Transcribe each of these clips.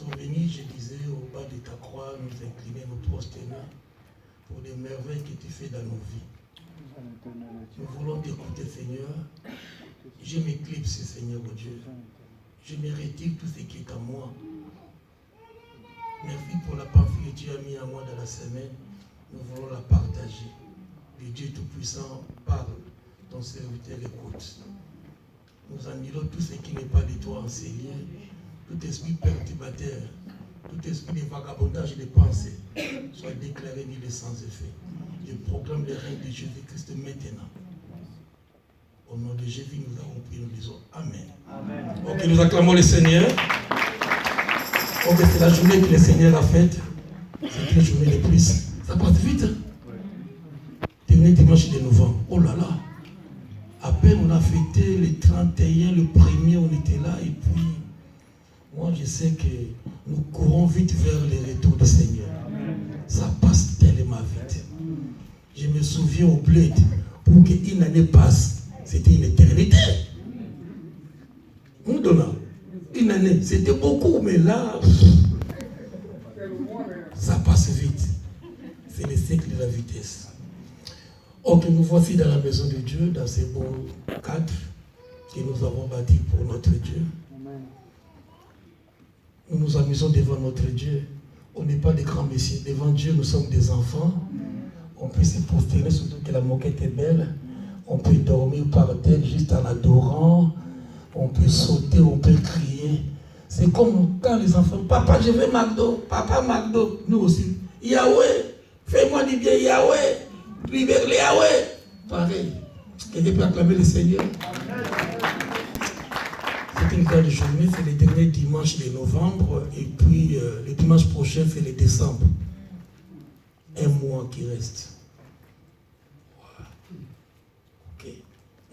sont venus, je disais, au bas de ta croix, nous incliner, nous prosterner pour les merveilles que tu fais dans nos vies. Nous voulons t'écouter, Seigneur. Je m'éclipse, Seigneur, oh Dieu. Je me retire tout ce qui est à moi. Merci pour la partie que tu as mis à moi dans la semaine. Nous voulons la partager. Le Dieu Tout-Puissant parle. Ton serviteur écoute. Nous annulons tout ce qui n'est pas de toi en ces lieux. Tout esprit perturbateur, tout esprit de vagabondage et de pensée soit déclaré nul et sans effet. Je proclame le règne de Jésus-Christ maintenant. Au nom de Jésus, nous avons prié, nous disons Amen. Amen. Ok, nous acclamons le Seigneur. Ok, c'est la journée que le Seigneur a faite. C'est une journée de plus. Ça passe vite. Dernier dimanche de novembre. Oh là là. À peine on a fêté le 31, le 1er, on était là. Et puis, moi je sais que nous courons vite vers le retour du Seigneur. Ça passe tellement vite. Je me souviens au bled, pour qu'une année passe, c'était une éternité. On donne une année, c'était beaucoup, mais là, ça passe vite. C'est le siècle de la vitesse. Ok, nous voici dans la maison de Dieu, dans ce beau cadre que nous avons bâti pour notre Dieu. Nous nous amusons devant notre Dieu. On n'est pas des grands messieurs. Devant Dieu, nous sommes des enfants. On peut se prosterner, surtout que la moquette est belle. On peut dormir par terre juste en adorant. On peut sauter, on peut crier. C'est comme quand les enfants, papa, je veux McDo, papa, McDo. Nous aussi, Yahweh, fais-moi du bien, Yahweh. Libère les Yahweh. Pareil. Quelqu'un peut acclamer le Seigneur. C'est une grande journée, c'est le dernier dimanche de novembre. Et puis le dimanche prochain, c'est le décembre. Un mois qui reste. Voilà. Ok.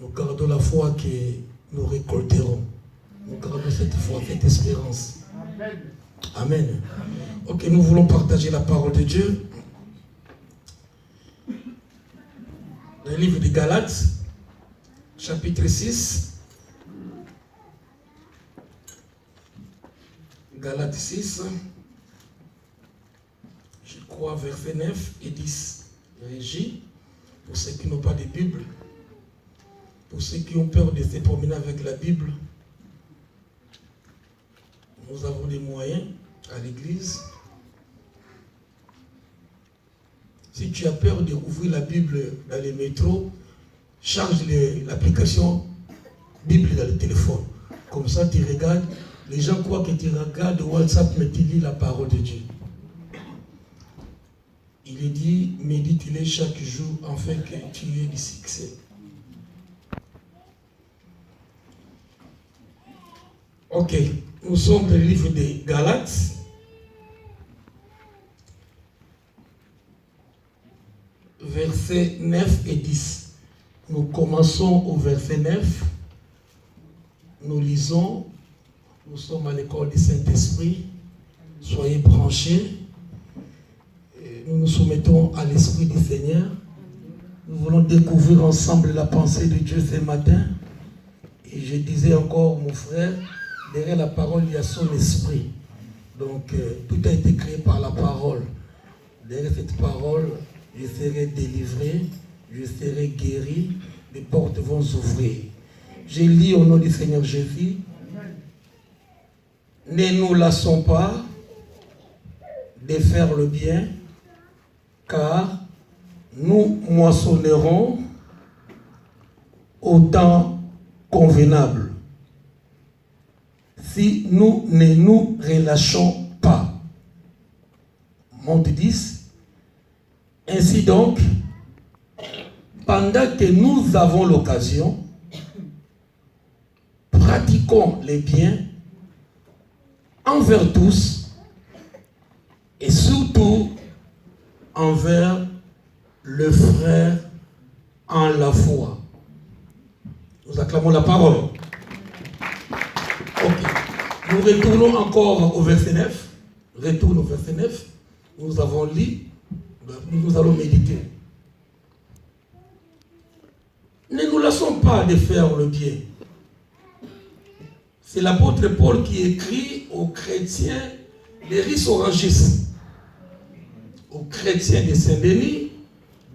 Nous gardons la foi que nous récolterons. Nous gardons cette foi, cette espérance. Amen. Ok, nous voulons partager la parole de Dieu. Le livre de Galates, chapitre 6. Galates 6, je crois, versets 9 et 10. Régie, pour ceux qui n'ont pas de Bible, pour ceux qui ont peur de se promener avec la Bible, nous avons des moyens à l'église. Si tu as peur d'ouvrir la Bible dans les métros, charge l'application Bible dans le téléphone. Comme ça, tu regardes. Les gens croient que tu regardes WhatsApp, mais tu lis la parole de Dieu. Il est dit, médite-les chaque jour, afin que tu aies du succès. Ok, nous sommes dans le livre des Galates. Versets 9 et 10. Nous commençons au verset 9. Nous lisons. Nous sommes à l'école du Saint-Esprit. Soyez branchés. Nous nous soumettons à l'Esprit du Seigneur. Nous voulons découvrir ensemble la pensée de Dieu ce matin. Et je disais encore, mon frère, derrière la parole, il y a son esprit. Donc, tout a été créé par la parole. Derrière cette parole, je serai délivré, je serai guéri, les portes vont s'ouvrir. Je lis au nom du Seigneur Jésus. Ne nous lassons pas de faire le bien, car nous moissonnerons au temps convenable si nous ne nous relâchons pas. Monte 10. Ainsi donc, pendant que nous avons l'occasion, pratiquons les biens envers tous et surtout envers le frère en la foi. Nous acclamons la parole. Ok. Nous retournons encore au verset 9. Retourne au verset 9. Nous avons lu. Nous allons méditer. Ne nous lassons pas de faire le bien. C'est l'apôtre Paul qui écrit aux chrétiens les riz orangistes aux chrétiens de Saint-Denis,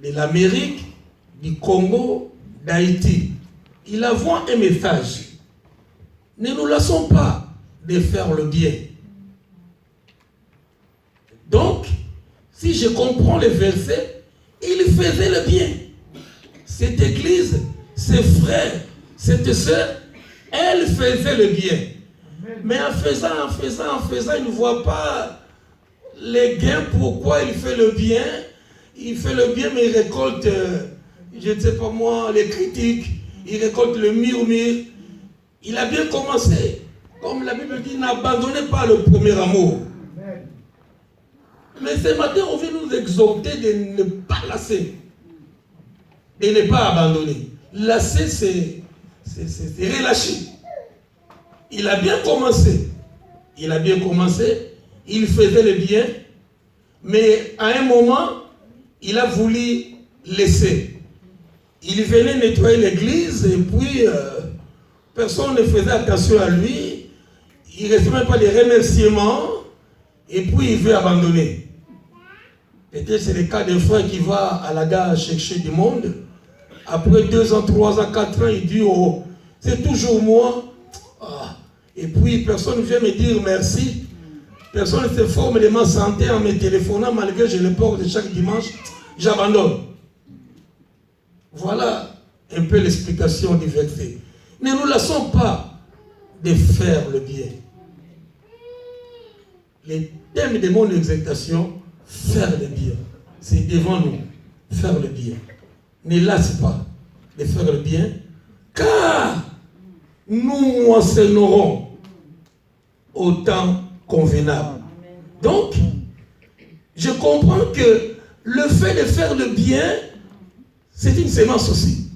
de l'Amérique, du Congo, d'Haïti. Il envoie un message. Ne nous laissons pas de faire le bien. Donc, si je comprends le verset, il faisait le bien. Cette église, ses frères, cette sœur, elle faisait le bien. Mais en faisant, il ne voit pas les gains. Pourquoi il fait le bien? Il fait le bien, mais il récolte, je ne sais pas moi, les critiques. Il récolte le murmure. Il a bien commencé. Comme la Bible dit, n'abandonnez pas le premier amour. Mais ce matin, on vient nous exhorter de ne pas lasser. De ne pas abandonner. Lasser, c'est relâcher. Il a bien commencé. Il faisait le bien. Mais à un moment, il a voulu laisser. Il venait nettoyer l'église et puis personne ne faisait attention à lui. Il ne recevait même pas les remerciements et puis il veut abandonner. Peut-être c'est le cas d'un frère qui va à la gare chercher du monde. Après 2 ans, 3 ans, 4 ans, il dit oh, c'est toujours moi. Ah. Et puis personne ne vient me dire merci. Personne ne se forme de ma santé en me téléphonant malgré que je le porte chaque dimanche. J'abandonne. Voilà un peu l'explication du verset. Ne nous laissons pas de faire le bien. Le thème de mon exaltation, faire le bien. C'est devant nous, faire le bien. Ne lasse pas de faire le bien, car nous moissonnerons au temps convenable. Donc, je comprends que le fait de faire le bien, c'est une sémence aussi.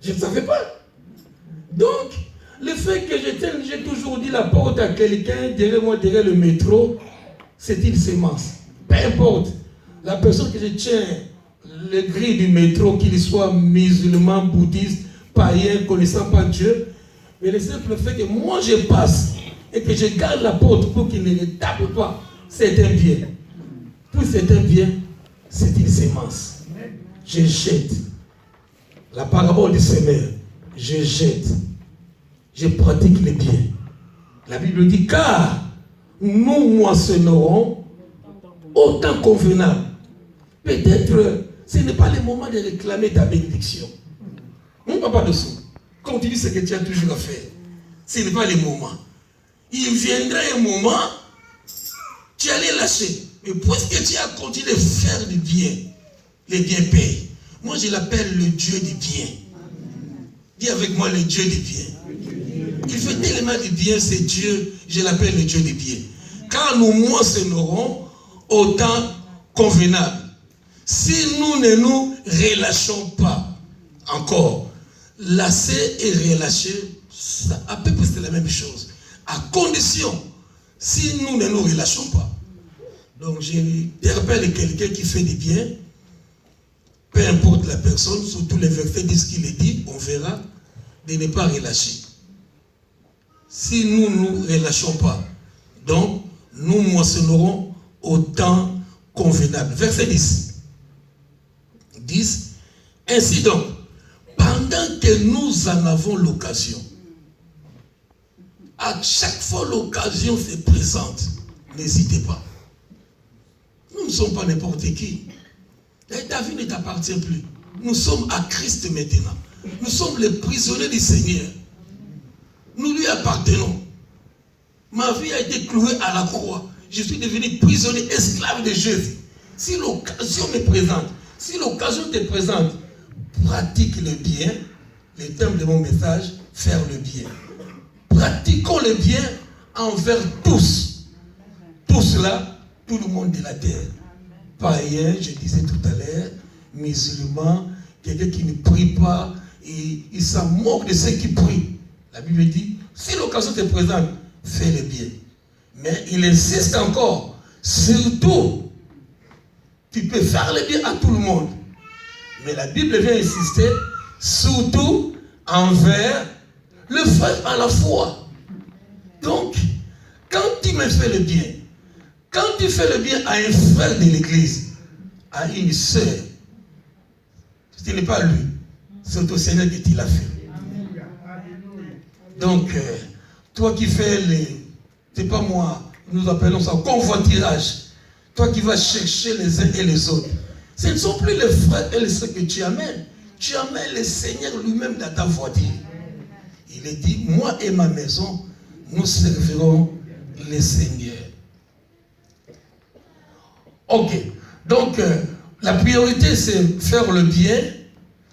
Je ne savais pas. Donc, le fait que j'ai toujours dit la porte à quelqu'un, derrière moi, derrière le métro, c'est une sémence. Peu importe. La personne que je tiens, le gris du métro, qu'il soit musulman, bouddhiste, païen, connaissant pas Dieu, mais le simple fait que moi je passe et que je garde la porte pour qu'il ne me tape pas, c'est un bien. Puis c'est un bien, c'est une sémence. Je jette. La parabole du semeur, je jette. Je pratique le bien. La Bible dit, car nous moissonnerons au temps convenable. Peut-être, ce n'est pas le moment de réclamer ta bénédiction. Mon papa de sous, continue ce que tu as toujours à faire. Ce n'est pas le moment. Il viendra un moment, tu allais lâcher. Mais puisque tu as continué de faire du bien, le bien paye. Moi, je l'appelle le Dieu du bien. Dis avec moi le Dieu du bien. Il fait tellement du bien, c'est Dieu, je l'appelle le Dieu du bien. Car nous moissonnerons au temps convenable. Si nous ne nous relâchons pas encore, lasser et relâcher, ça, à peu près c'est la même chose. À condition, si nous ne nous relâchons pas. Donc je rappelle quelqu'un qui fait du bien, peu importe la personne, surtout les versets disent qu'il est dit, on verra, de ne pas relâcher. Si nous ne nous relâchons pas, donc nous moissonnerons au temps convenable. Verset 10. 10. Ainsi donc, pendant que nous en avons l'occasion, à chaque fois l'occasion se présente, n'hésitez pas. Nous ne sommes pas n'importe qui. Ta vie ne t'appartient plus. Nous sommes à Christ maintenant. Nous sommes les prisonniers du Seigneur. Nous lui appartenons. Ma vie a été clouée à la croix. Je suis devenu prisonnier, esclave de Jésus. Si l'occasion me présente, si l'occasion te présente, pratique le bien. Le thème de mon message, faire le bien. Pratiquons le bien envers tous. Tous là, tout le monde de la terre. Païens, je disais tout à l'heure, musulmans, quelqu'un qui ne prie pas, et il s'en moque de ceux qui prient. La Bible dit, si l'occasion te présente, fais le bien. Mais il insiste encore, surtout, tu peux faire le bien à tout le monde. Mais la Bible vient insister, surtout envers le frère à la foi. Donc, quand tu me fais le bien, Quand tu fais le bien à un frère de l'église, à une sœur, ce n'est pas lui, c'est au Seigneur que tu l'as fait. Donc, toi qui fais c'est pas moi, nous appelons ça convoiturage. Toi qui vas chercher les uns et les autres. Ce ne sont plus les frères et les sœurs que tu amènes. Tu amènes le Seigneur lui-même dans ta voiture. Il est dit, moi et ma maison, nous servirons le Seigneur. Ok. Donc, la priorité, c'est faire le bien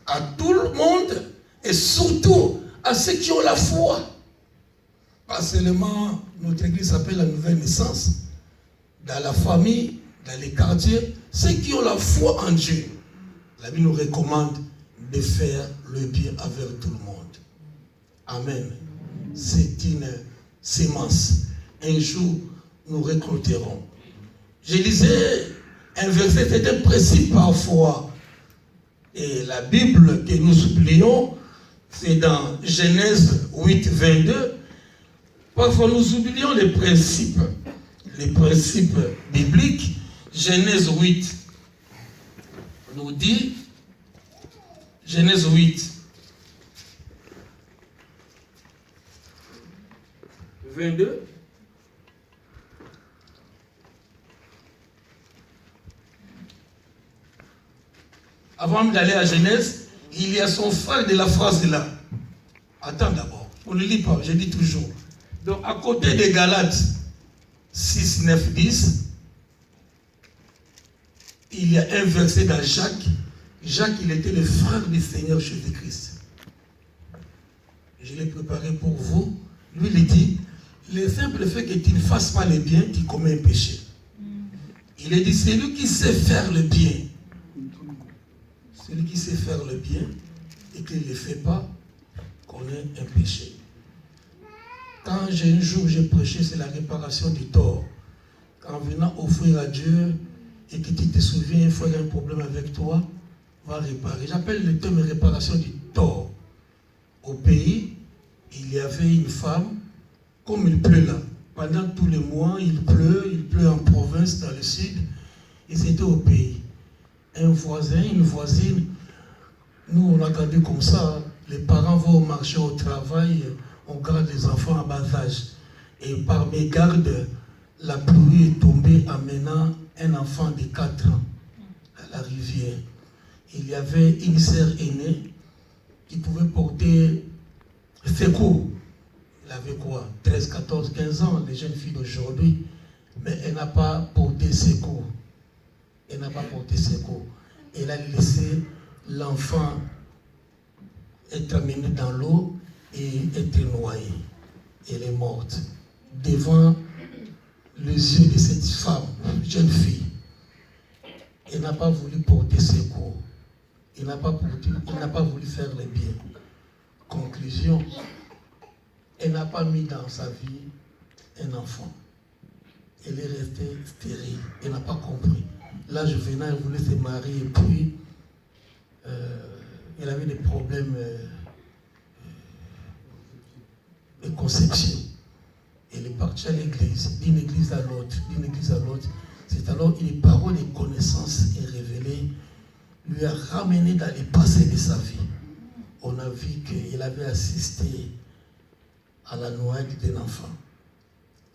à tout le monde et surtout à ceux qui ont la foi. Pas seulement, notre église s'appelle la nouvelle naissance. Dans la famille, dans les quartiers, ceux qui ont la foi en Dieu. La Bible nous recommande de faire le bien avec tout le monde. Amen. C'est une sémence. Un jour, nous récolterons. Je lisais un verset, c'est un principe parfois. Et la Bible que nous oublions, c'est dans Genèse 8, 22. Parfois, nous oublions les principes bibliques. Genèse 8 nous dit, Genèse 8, 22. Avant d'aller à Genèse, il y a son frère de la phrase là. Attends d'abord, on ne lit pas, je dis toujours. Donc, à côté des Galates 6, 9, 10, il y a un verset dans Jacques. Jacques, il était le frère du Seigneur Jésus-Christ. Je l'ai préparé pour vous. Lui, il dit, le simple fait que tu ne fasses pas le bien, tu commets un péché. Il est dit, celui qui sait faire le bien, celui qui sait faire le bien et qui ne le fait pas, connaît un péché. Quand un jour j'ai prêché, c'est la réparation du tort. Quand venant offrir à Dieu et que tu te souviens, il faut y a un problème avec toi, va réparer. J'appelle le terme réparation du tort. Au pays, il y avait une femme, comme il pleut là. Pendant tous les mois, il pleut en province, dans le sud, et c'était au pays. Un voisin, une voisine, nous on a gardé comme ça, les parents vont au marché, au travail, on garde les enfants à bas âge. Et par mégarde, la pluie est tombée amenant un enfant de 4 ans à la rivière. Il y avait une sœur aînée qui pouvait porter secours. Elle avait quoi? 13, 14, 15 ans, les jeunes filles d'aujourd'hui. Mais elle n'a pas porté secours. Elle n'a pas porté secours. Elle a laissé l'enfant être amené dans l'eau et être noyé. Elle est morte devant les yeux de cette femme, jeune fille. Elle n'a pas voulu porter secours. Elle n'a pas voulu faire le bien. Conclusion, elle n'a pas mis dans sa vie un enfant. Elle est restée stérile. Elle n'a pas compris. L'âge venant, elle voulait se marier et puis elle avait des problèmes de conception. Elle est partie à l'église, d'une église à l'autre, d'une église à l'autre. C'est alors une parole de connaissance est révélée, lui a ramené dans les passés de sa vie. On a vu qu'il avait assisté à la noyade d'un enfant.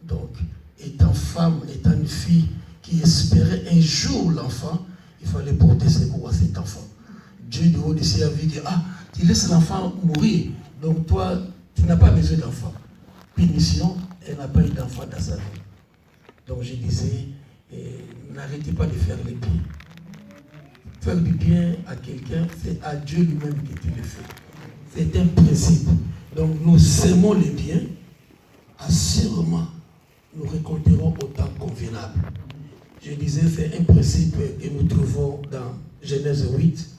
Donc, étant femme, étant une fille qui espérait un jour l'enfant, il fallait porter secours à cet enfant. Dieu de haut de ciel a vu que, tu laisses l'enfant mourir, donc toi, tu n'as pas besoin d'enfant. Punition, elle n'a pas eu d'enfant dans sa vie. Donc je disais, n'arrêtez pas de faire le bien. Faire du bien à quelqu'un, c'est à Dieu lui-même que tu le fais. C'est un principe. Donc nous sémons le bien, assurément, nous récolterons au temps convenable. Je disais, c'est un principe que nous trouvons dans Genèse 8.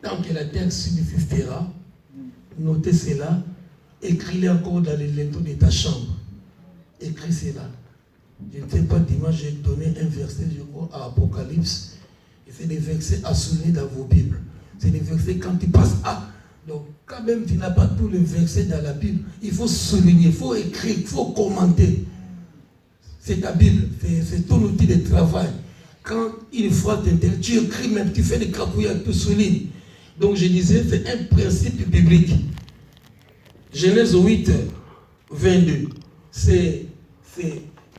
Tant que la terre subsistera, notez cela, écris-le encore dans les linteaux de ta chambre. Écris cela. Je ne sais pas, dimanche, j'ai donné un verset, je crois, à Apocalypse. Et c'est des versets à souligner dans vos Bibles. C'est des versets quand tu passes. Donc, Quand même, tu n'as pas tous les versets dans la Bible. Il faut souligner, il faut écrire, il faut commenter. C'est ta Bible, c'est ton outil de travail. Quand une fois tu écris même, tu fais des crapouilles, tu soulignes. Donc je disais, c'est un principe biblique. Genèse 8, 22. C'est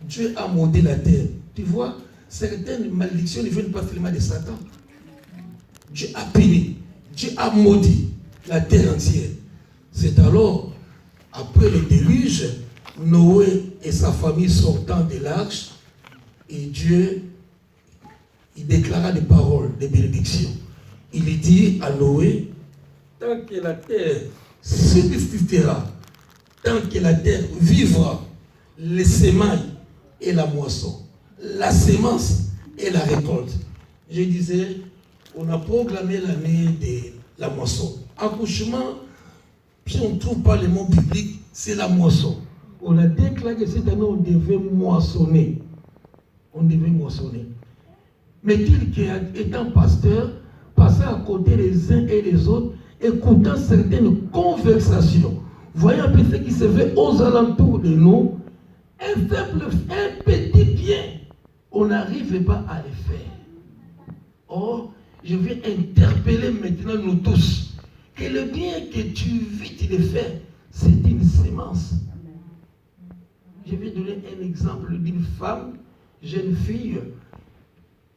Dieu a maudit la terre. Tu vois, certaines malédictions ne viennent pas seulement de Satan. Dieu a puni, Dieu a maudit la terre entière. C'est alors, après le déluge, Noé et sa famille sortant de l'arche, et Dieu, il déclara des paroles, des bénédictions. Il dit à Noé, tant que la terre subsistera, tant que la terre vivra, les semailles et la moisson, la sémence et la récolte. Je disais, on a proclamé l'année de la moisson. Accouchement, si on ne trouve pas le mot biblique, c'est la moisson. On a déclaré que cette année, on devait moissonner. On devait moissonner. Mais il qui, étant pasteur, passait à côté les uns et les autres, écoutant certaines conversations, voyant un peu ce qui se fait aux alentours de nous, un petit bien, on n'arrive pas à le faire. Or, je vais interpeller maintenant nous tous que le bien que tu vis de faire, c'est une sémence. Je vais donner un exemple d'une femme, jeune fille,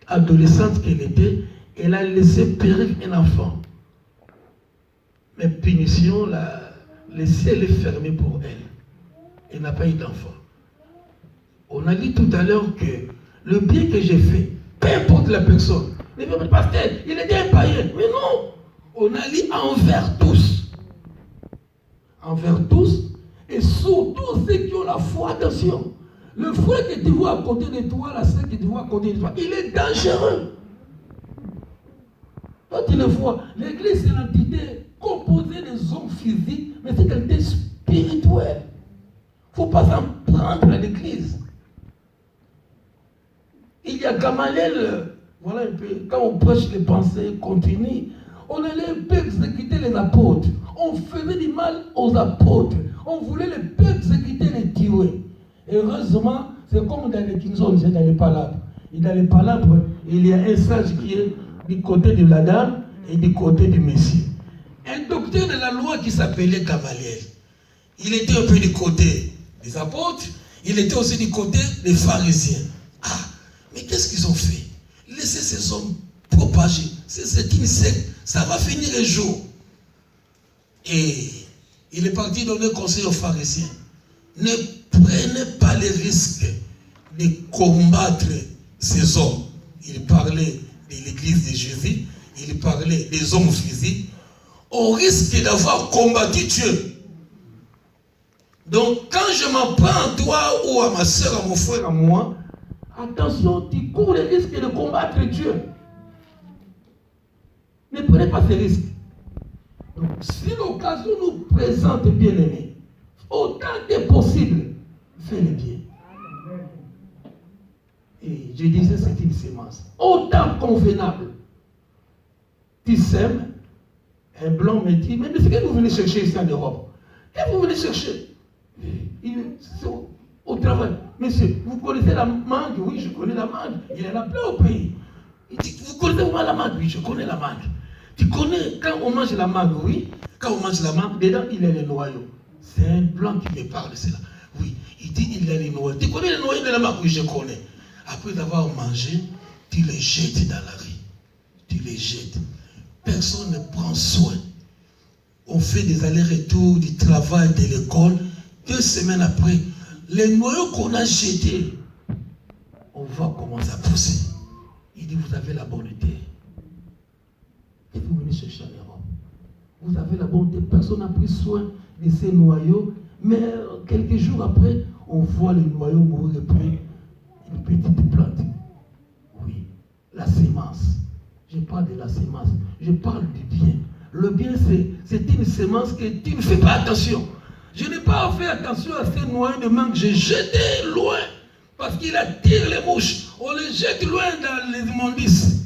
adolescente qu'elle était, elle a laissé périr un enfant. Mais punition, le ciel est fermé pour elle. Elle n'a pas eu d'enfant. On a dit tout à l'heure que le bien que j'ai fait, peu importe la personne, le pasteur, il était un païen. Mais non, on a dit envers tous. Envers tous, et surtout ceux qui ont la foi. Attention, le frère que tu vois à côté de toi, la sœur que tu vois à côté de toi, il est dangereux. Quand tu le vois, l'église c'est l'entité composée des hommes physiques, mais c'est une entité spirituelle. Il ne faut pas s'en prendre à l'église. Il y a Gamaliel, voilà un peu, quand on prêche les pensées continues, on allait un peu exécuter les apôtres. On faisait du mal aux apôtres. On voulait les persécuter, les tuer. Heureusement, c'est comme dans les Kinzon, c'est dans les palabres. Et dans les palabres, il y a un sage qui est du côté de la dame et du côté du Messie. Un docteur de la loi qui s'appelait Gamaliel. Il était un peu du côté des apôtres, il était aussi du côté des pharisiens. Ah, mais qu'est-ce qu'ils ont fait? Laissez ces hommes propager. C'est une secte, ça va finir un jour. Et il est parti donner conseil aux pharisiens. Ne prenez pas le risque de combattre ces hommes. Il parlait de l'église de Jésus, il parlait des hommes physiques, au risque d'avoir combattu Dieu. Donc, quand je m'en prends à toi ou à ma soeur, à mon frère, à moi, attention, tu cours le risque de combattre Dieu. Ne prenez pas ce risque. Donc, si l'occasion nous présente, bien aimé, autant que possible, fais le bien. Et je disais, c'est une sémence. Autant convenable. Tu sèmes, un blanc me dit, mais ce que vous venez chercher ici en Europe, qu'est-ce que vous venez chercher? Au travail. Monsieur, vous connaissez la mangue? Oui, je connais la mangue. Il y en a plein au pays. Il dit, vous connaissez vraiment la mangue? Oui, je connais la mangue. Tu connais, quand on mange la mangue, oui, quand on mange la mangue, dedans, il y a les noyaux. C'est un blanc qui me parle de cela. Oui, il dit, il y a les noyaux. Tu connais les noyaux de la mangue? Oui, je connais. Après avoir mangé, tu les jettes dans la rue. Tu les jettes. Personne ne prend soin. On fait des allers-retours du travail, de l'école. 2 semaines après, les noyaux qu'on a jetés, on voit comment ça pousse. Il dit, vous avez la bonté. Et vous venez chercher en Europe. Vous avez la bonté. Personne n'a pris soin de ces noyaux. Mais quelques jours après, on voit les noyaux mourir depuis une petite plante. Oui, la sémence. Je parle de la sémence. Je parle du bien. Le bien, c'est une sémence que tu ne fais pas attention. Je n'ai pas fait attention à ces noyaux de mangue. J'ai jeté loin parce qu'il attire les mouches. On les jette loin dans les immondices.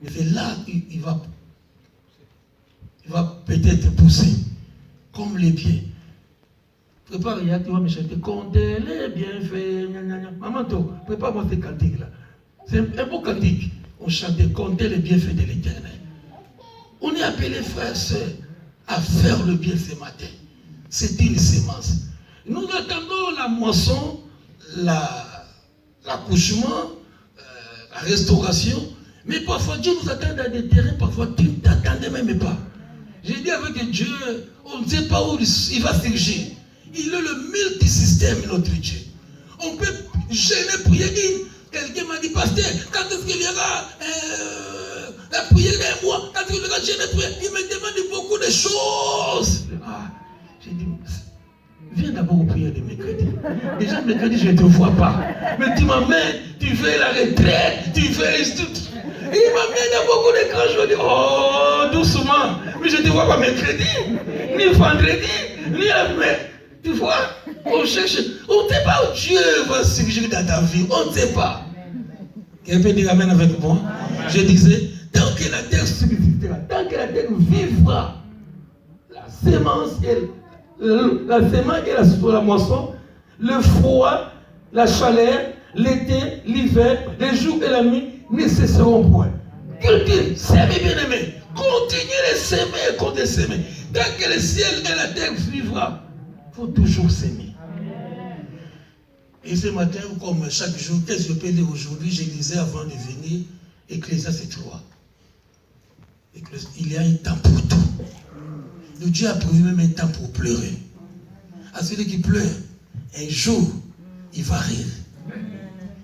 Mais c'est là qu'il va peut-être pousser. comme les biens. Prépare, tu vas me chanter, comptez les bienfaits, maman, prépare-moi ces cantiques-là. C'est un beau cantique. On chantait, comptez les bienfaits de l'Éternel. On est appelé, frères et sœurs, à faire le bien ce matin. C'est une sémence. Nous attendons la moisson, l'accouchement, la restauration, mais parfois Dieu nous attend dans des terrains, parfois tu ne t'attendais même pas. J'ai dit avec Dieu, on ne sait pas où il va surgir. Il est le multisystème, notre Dieu. On peut gêner prier. Quelqu'un m'a dit, pasteur, quand est-ce qu'il y aura la prière d'un mois, quand est-ce qu'il y aura gêner prière, il me demande beaucoup de choses. Ah, j'ai dit, viens d'abord au prière de mercredi. Déjà, mercredi, je ne te vois pas. Mais tu m'amènes, tu fais la retraite, tu fais tout. Et il m'amène à beaucoup de grands jours. Je dis, oh, doucement. Mais je ne te vois pas mercredi, ni vendredi, ni après. Tu vois, on cherche, on ne sait pas où Dieu va surgir dans ta vie. On ne sait pas. Quelqu'un peut dire amen avec moi? Amen. Je disais, tant que la terre subsistera, tant que la terre vivra, la sémence et la moisson, le froid, la chaleur, l'été, l'hiver, les jours et la nuit ne cesseront point. Cultive, s'aimer bien aimé, continuez de s'aimer et continuez de s'aimer. Tant que le ciel et la terre vivra, il faut toujours s'aimer. Et ce matin, comme chaque jour, qu'est-ce que je peux dire aujourd'hui? Je lisais avant de venir Ecclésiaste 3. Il y a un temps pour tout. Le Dieu a prévu même un temps pour pleurer. À celui qui pleure, un jour, il va rire.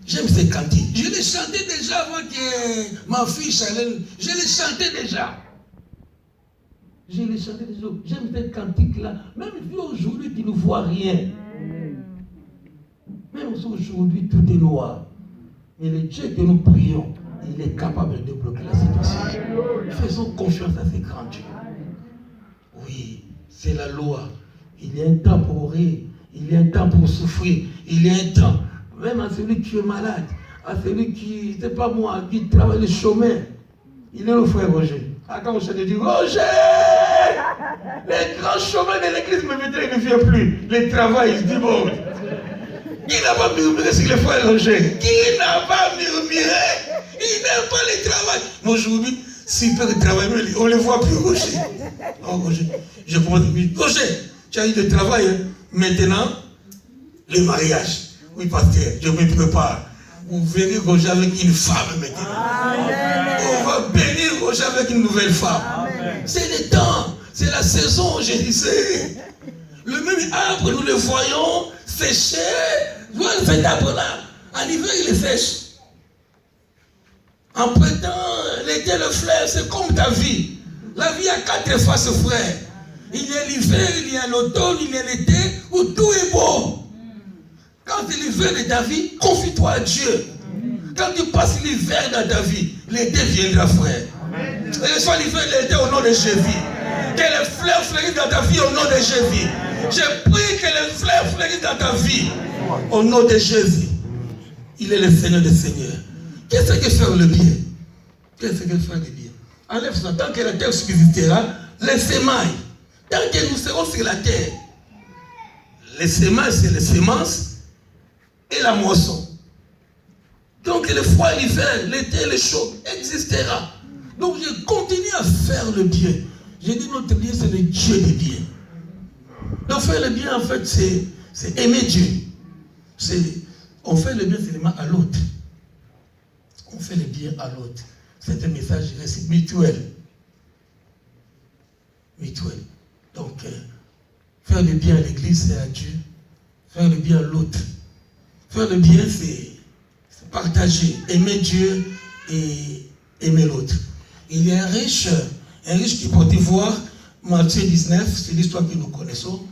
J'aime ces cantiques. Je les chantais déjà avant que ma fille Charlène. Je les chantais déjà. J'aime ces cantiques-là. Même si aujourd'hui tu ne vois rien. Même si aujourd'hui tout est noir. Mais le Dieu que nous prions, il est capable de débloquer la situation. Faisons confiance à ces grands dieux. Oui, c'est la loi. Il y a un temps pour rire. Il y a un temps pour souffrir. Il y a un temps. Même à celui qui est malade. À celui qui, c'est pas moi, qui travaille le chemin. Il est le frère Roger. Ah, quand je te dis, Roger! Les grands chemins de l'église me mettraient, il ne vient plus. Le travail, il se dit, bon. Qui n'a pas murmuré sur le frère Roger? Qui n'a pas murmuré? Il n'aime pas le travail. Moi, aujourd'hui, s'il peut travailler, on ne le voit plus, Roger. Oh, Roger. Je commence à dire, Roger, tu as eu du travail. Hein? Maintenant, le mariage. Oui, pasteur, je me prépare. Vous verrez Roger avec une femme maintenant. Amen. On va bénir Roger avec une nouvelle femme. Amen. C'est le temps, c'est la saison, je disais. Le même arbre, nous le voyons sécher. Voilà cet arbre-là. En hiver, il est sèche. En printemps, l'été, le fleur, c'est comme ta vie. La vie a 4 faces, frère. Il y a l'hiver, il y a l'automne, il y a l'été, où tout est beau. Quand c'est l'hiver de ta vie, confie-toi à Dieu. Quand tu passes l'hiver dans ta vie, l'été viendra, frère. Et soit l'hiver, l'été au nom de Jésus. Que les fleurs fleurissent dans ta vie au nom de Jésus. Je prie que les fleurs fleurissent dans ta vie au nom de Jésus. Il est le Seigneur des Seigneurs. Qu'est-ce que faire le bien? Qu'est-ce que faire le bien? Enlève ça. Tant que la terre subsistera, les semailles. Tant que nous serons sur la terre, les semailles, c'est les semences et la moisson. Donc le froid, l'hiver, l'été, le chaud existera. Donc je continue à faire le bien. J'ai dit notre Dieu, c'est le Dieu des biens. Donc faire le bien, en fait, c'est aimer Dieu. On fait le bien seulement à l'autre. On fait le bien à l'autre. C'est un message mutuel. Mutuel. Donc, faire le bien à l'église, c'est à Dieu. Faire le bien à l'autre. Faire le bien, c'est partager, aimer Dieu et aimer l'autre. Il y a un riche qui portait voir Matthieu 19, c'est l'histoire que nous connaissons.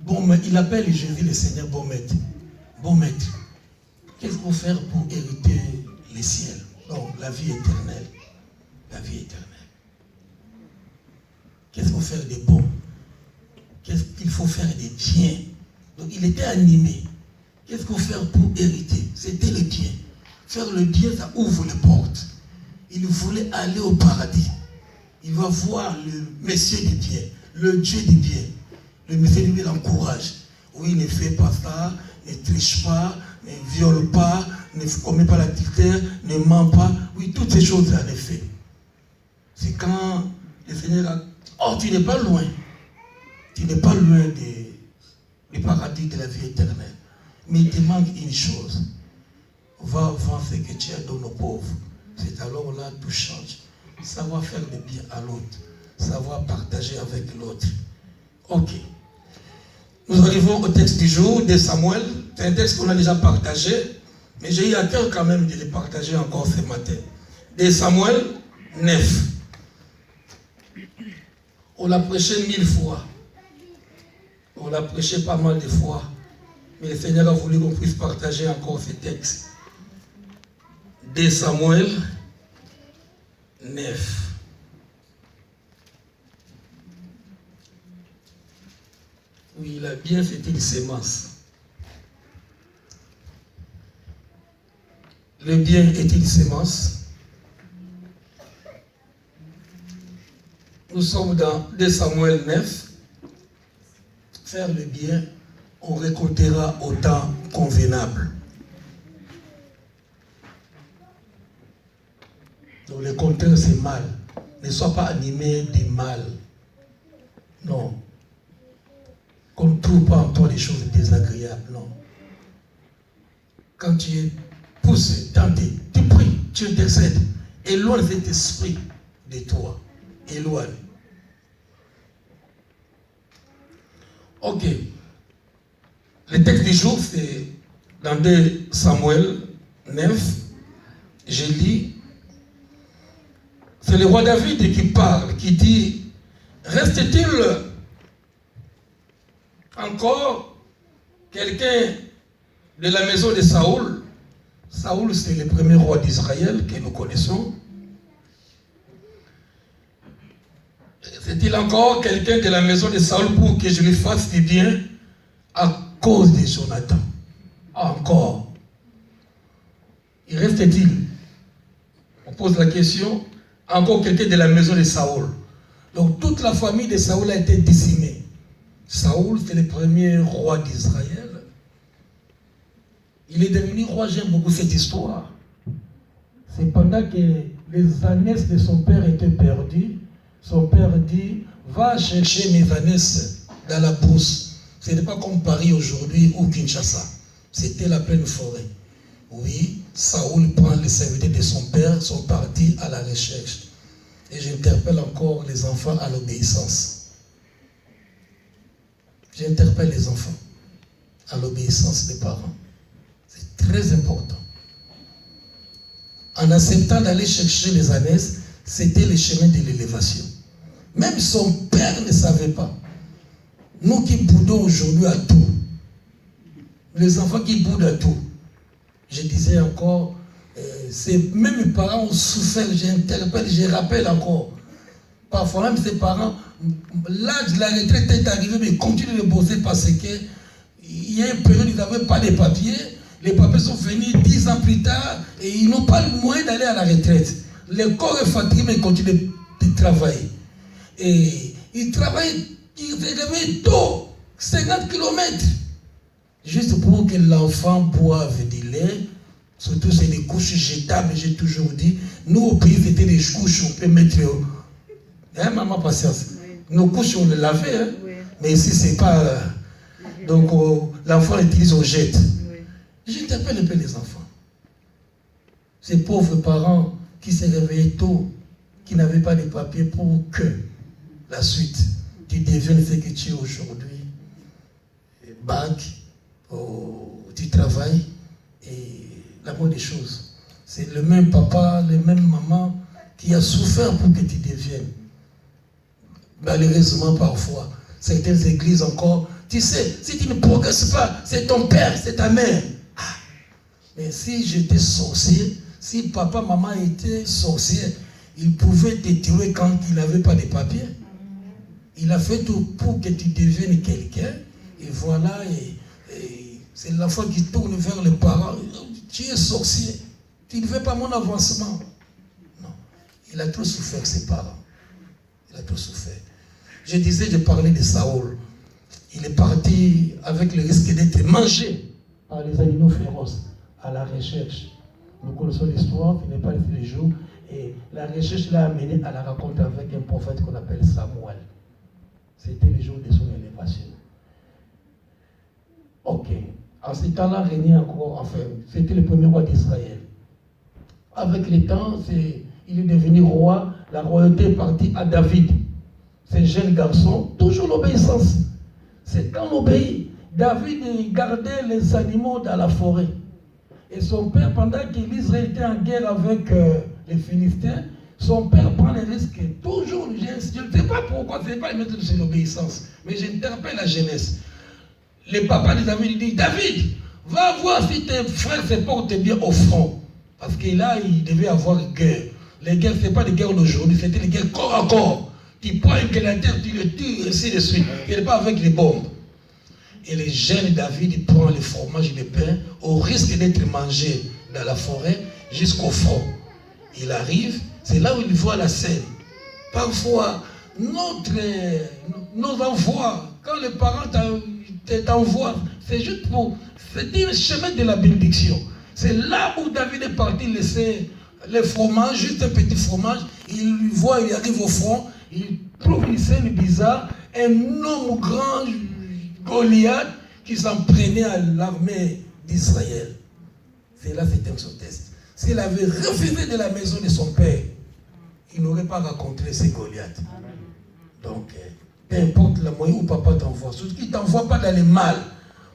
Bon, il appelle Jésus le Seigneur bon maître. Bon maître, qu'est-ce qu'il faut faire pour hériter les ciels? Donc, la vie éternelle. La vie éternelle. Qu'est-ce qu'il faut faire de bon? Qu'est-ce qu'il faut faire de bien? Donc, il était animé. Qu'est-ce qu'il faut faire pour hériter? C'était le bien. Faire le bien, ça ouvre les portes. Il voulait aller au paradis. Il va voir le Messie des biens. le Dieu dit bien. Le monsieur lui l'encourage. Oui, ne fais pas ça, ne triche pas, ne viole pas, ne commet pas l'adultère, ne ment pas. Oui, toutes ces choses-là, en effet. C'est quand le Seigneur a... Oh, tu n'es pas loin. Tu n'es pas loin du paradis de la vie éternelle. Mais il te manque une chose. Va vendre ce que tu as donné aux pauvres. C'est alors là tout change. Savoir faire le bien à l'autre. Savoir partager avec l'autre. Ok. Nous arrivons au texte du jour de Samuel. C'est un texte qu'on a déjà partagé. Mais j'ai eu à cœur quand même de le partager encore ce matin. De Samuel 9. On l'a prêché 1000 fois. On l'a prêché pas mal de fois. Mais le Seigneur a voulu qu'on puisse partager encore ce texte. De Samuel 9. Oui, il a bien fait une sémence. Le bien est une sémence. Nous sommes dans 2 Samuel 9. Faire le bien, on récoltera au temps convenable. Donc le compteur c'est mal. Ne sois pas animé du mal. Non. Qu'on ne trouve pas en toi des choses désagréables. Non. Quand tu es poussé, tenté, tu pries, tu intercèdes. Éloigne cet esprit de toi. Éloigne. Ok. Le texte du jour, c'est dans 2 Samuel 9. Je lis. C'est le roi David qui parle, qui dit, reste-t-il encore quelqu'un de la maison de Saoul? Saoul, c'est le premier roi d'Israël que nous connaissons. C'est-il encore quelqu'un de la maison de Saoul pour que je lui fasse du bien à cause de Jonathan? Encore. Il reste-t-il? On pose la question. Encore quelqu'un de la maison de Saoul. Donc toute la famille de Saoul a été décimée. Saoul, c'est le premier roi d'Israël. Il est devenu roi, j'aime beaucoup cette histoire. C'est pendant que les ânesses de son père étaient perdues. Son père dit, va chercher mes ânesses dans la brousse. Ce n'est pas comme Paris aujourd'hui ou Kinshasa. C'était la pleine forêt. Oui, Saoul prend les serviteurs de son père, sont partis à la recherche. Et j'interpelle encore les enfants à l'obéissance. J'interpelle les enfants à l'obéissance des parents. C'est très important. En acceptant d'aller chercher les ânesses, c'était le chemin de l'élévation. Même son père ne savait pas. Nous qui boudons aujourd'hui à tout, les enfants qui boudent à tout, je disais encore, même mes parents ont souffert, j'interpelle, je rappelle encore. Parfois même ses parents, l'âge de la retraite est arrivé, mais ils continuent de bosser parce qu'il y a une période où ils n'avaient pas de papiers. Les papiers sont venus 10 ans plus tard et ils n'ont pas le moyen d'aller à la retraite. Le corps est fatigué, mais ils continuent de travailler. Et ils travaillent, ils se réveillent tôt, 50 km. Juste pour que l'enfant boive du lait. Surtout, c'est des couches jetables, j'ai toujours dit. Nous, au pays, c'était des couches, on peut mettre... Hein, maman, patience. Oui. Nos couches, on les lavait. Hein? Oui. Mais ici, c'est pas... Donc, l'enfant utilise, on jette. Oui. J'interpelle un peu les enfants. Ces pauvres parents qui se réveillaient tôt, qui n'avaient pas de papiers pour que la suite, tu deviennes ce que tu es aujourd'hui. Bac, tu travailles, et la moindre des choses. C'est le même papa, le même maman qui a souffert pour que tu deviennes. Malheureusement, parfois, certaines églises encore, tu sais, si tu ne progresses pas, c'est ton père, c'est ta mère. Ah. Mais si j'étais sorcier, si papa, maman étaient sorciers, ils pouvaient te tuer quand il n'avait pas de papiers. Il a fait tout pour que tu deviennes quelqu'un, et voilà, et c'est l'enfant qui tourne vers les parents. Tu es sorcier, tu ne veux pas mon avancement. Non, il a trop souffert, ses parents. Il a trop souffert. Je disais, je parlais de Saoul. Il est parti avec le risque d'être mangé par les animaux féroces à la recherche. Nous connaissons l'histoire, qui n'est pas tous les jours. Et la recherche l'a amené à la rencontre avec un prophète qu'on appelle Samuel. C'était le jour de son élévation. Ok. En ce temps-là, régnait encore, enfin, c'était le premier roi d'Israël. Avec le temps, il est devenu roi. La royauté est partie à David. Ce jeune garçon, toujours l'obéissance. C'est quand on obéit. David gardait les animaux dans la forêt. Et son père, pendant qu'Israël était en guerre avec les Philistins, son père prend les risques. Toujours, je ne sais pas pourquoi, ce n'est pas le méthode de l'obéissance, mais j'interpelle la jeunesse. Le papa de David dit, David, va voir si tes frères se portent bien au front. Parce que là, il devait avoir guerre. Les guerres, ce n'est pas des guerres d'aujourd'hui, c'était des guerres corps à corps. Tu prends un grenadier, tu le tues, ainsi de suite. Il n'est pas avec les bombes. Et le jeune David, il prend le fromage et le pain, au risque d'être mangé dans la forêt, jusqu'au front. Il arrive, c'est là où il voit la scène. Parfois, nos envois, quand les parents t'envoient, c'est juste pour... C'est le chemin de la bénédiction. C'est là où David est parti laisser le fromage, juste un petit fromage. Il voit, il arrive au front, il trouve une scène bizarre, un homme grand, Goliath, qui s'en prenait à l'armée d'Israël. C'est là c'était son test. S'il avait refusé de la maison de son père, il n'aurait pas rencontré ces Goliaths. Donc, peu importe le moyen où papa t'envoie, surtout qu'il ne t'envoie pas dans le mal.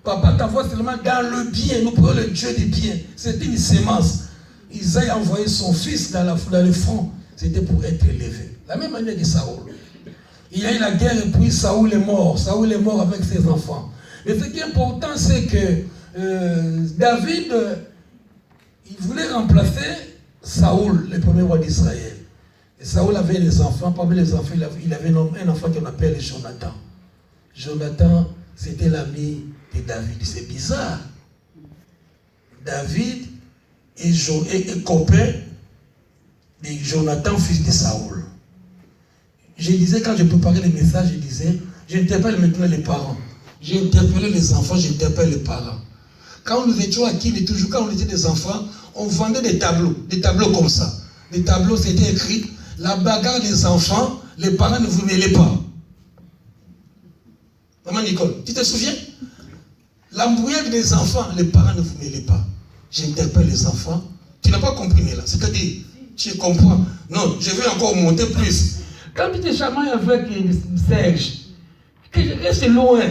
Papa t'envoie seulement dans le bien. Nous prenons le Dieu du bien. C'était une sémence. Isaïe a envoyé son fils dans le front. C'était pour être élevé. La même manière que Saoul. Il y a eu la guerre et puis Saoul est mort. Saoul est mort avec ses enfants. Mais ce qui est important, c'est que David, il voulait remplacer Saoul, le premier roi d'Israël. Et Saoul avait des enfants. Parmi les enfants, il avait un enfant qu'on appelle Jonathan. Jonathan, c'était l'ami de David. C'est bizarre. David est copain de Jonathan, fils de Saoul. Je disais, quand je préparais les messages, je disais, j'interpelle maintenant les parents. J'ai interpellé les enfants, j'interpelle les parents. Quand nous étions à Kine, toujours quand on était des enfants, on vendait des tableaux comme ça. Les tableaux, c'était écrit, la bagarre des enfants, les parents ne vous mêlez pas. Maman Nicole, tu te souviens? L'embrouillage des enfants, les parents ne vous mêlez pas. J'interpelle les enfants. Tu n'as pas compris, mais là, c'est-à-dire, tu comprends. Non, je vais encore monter plus. Quand tu te chamailles avec Serge, que je reste loin.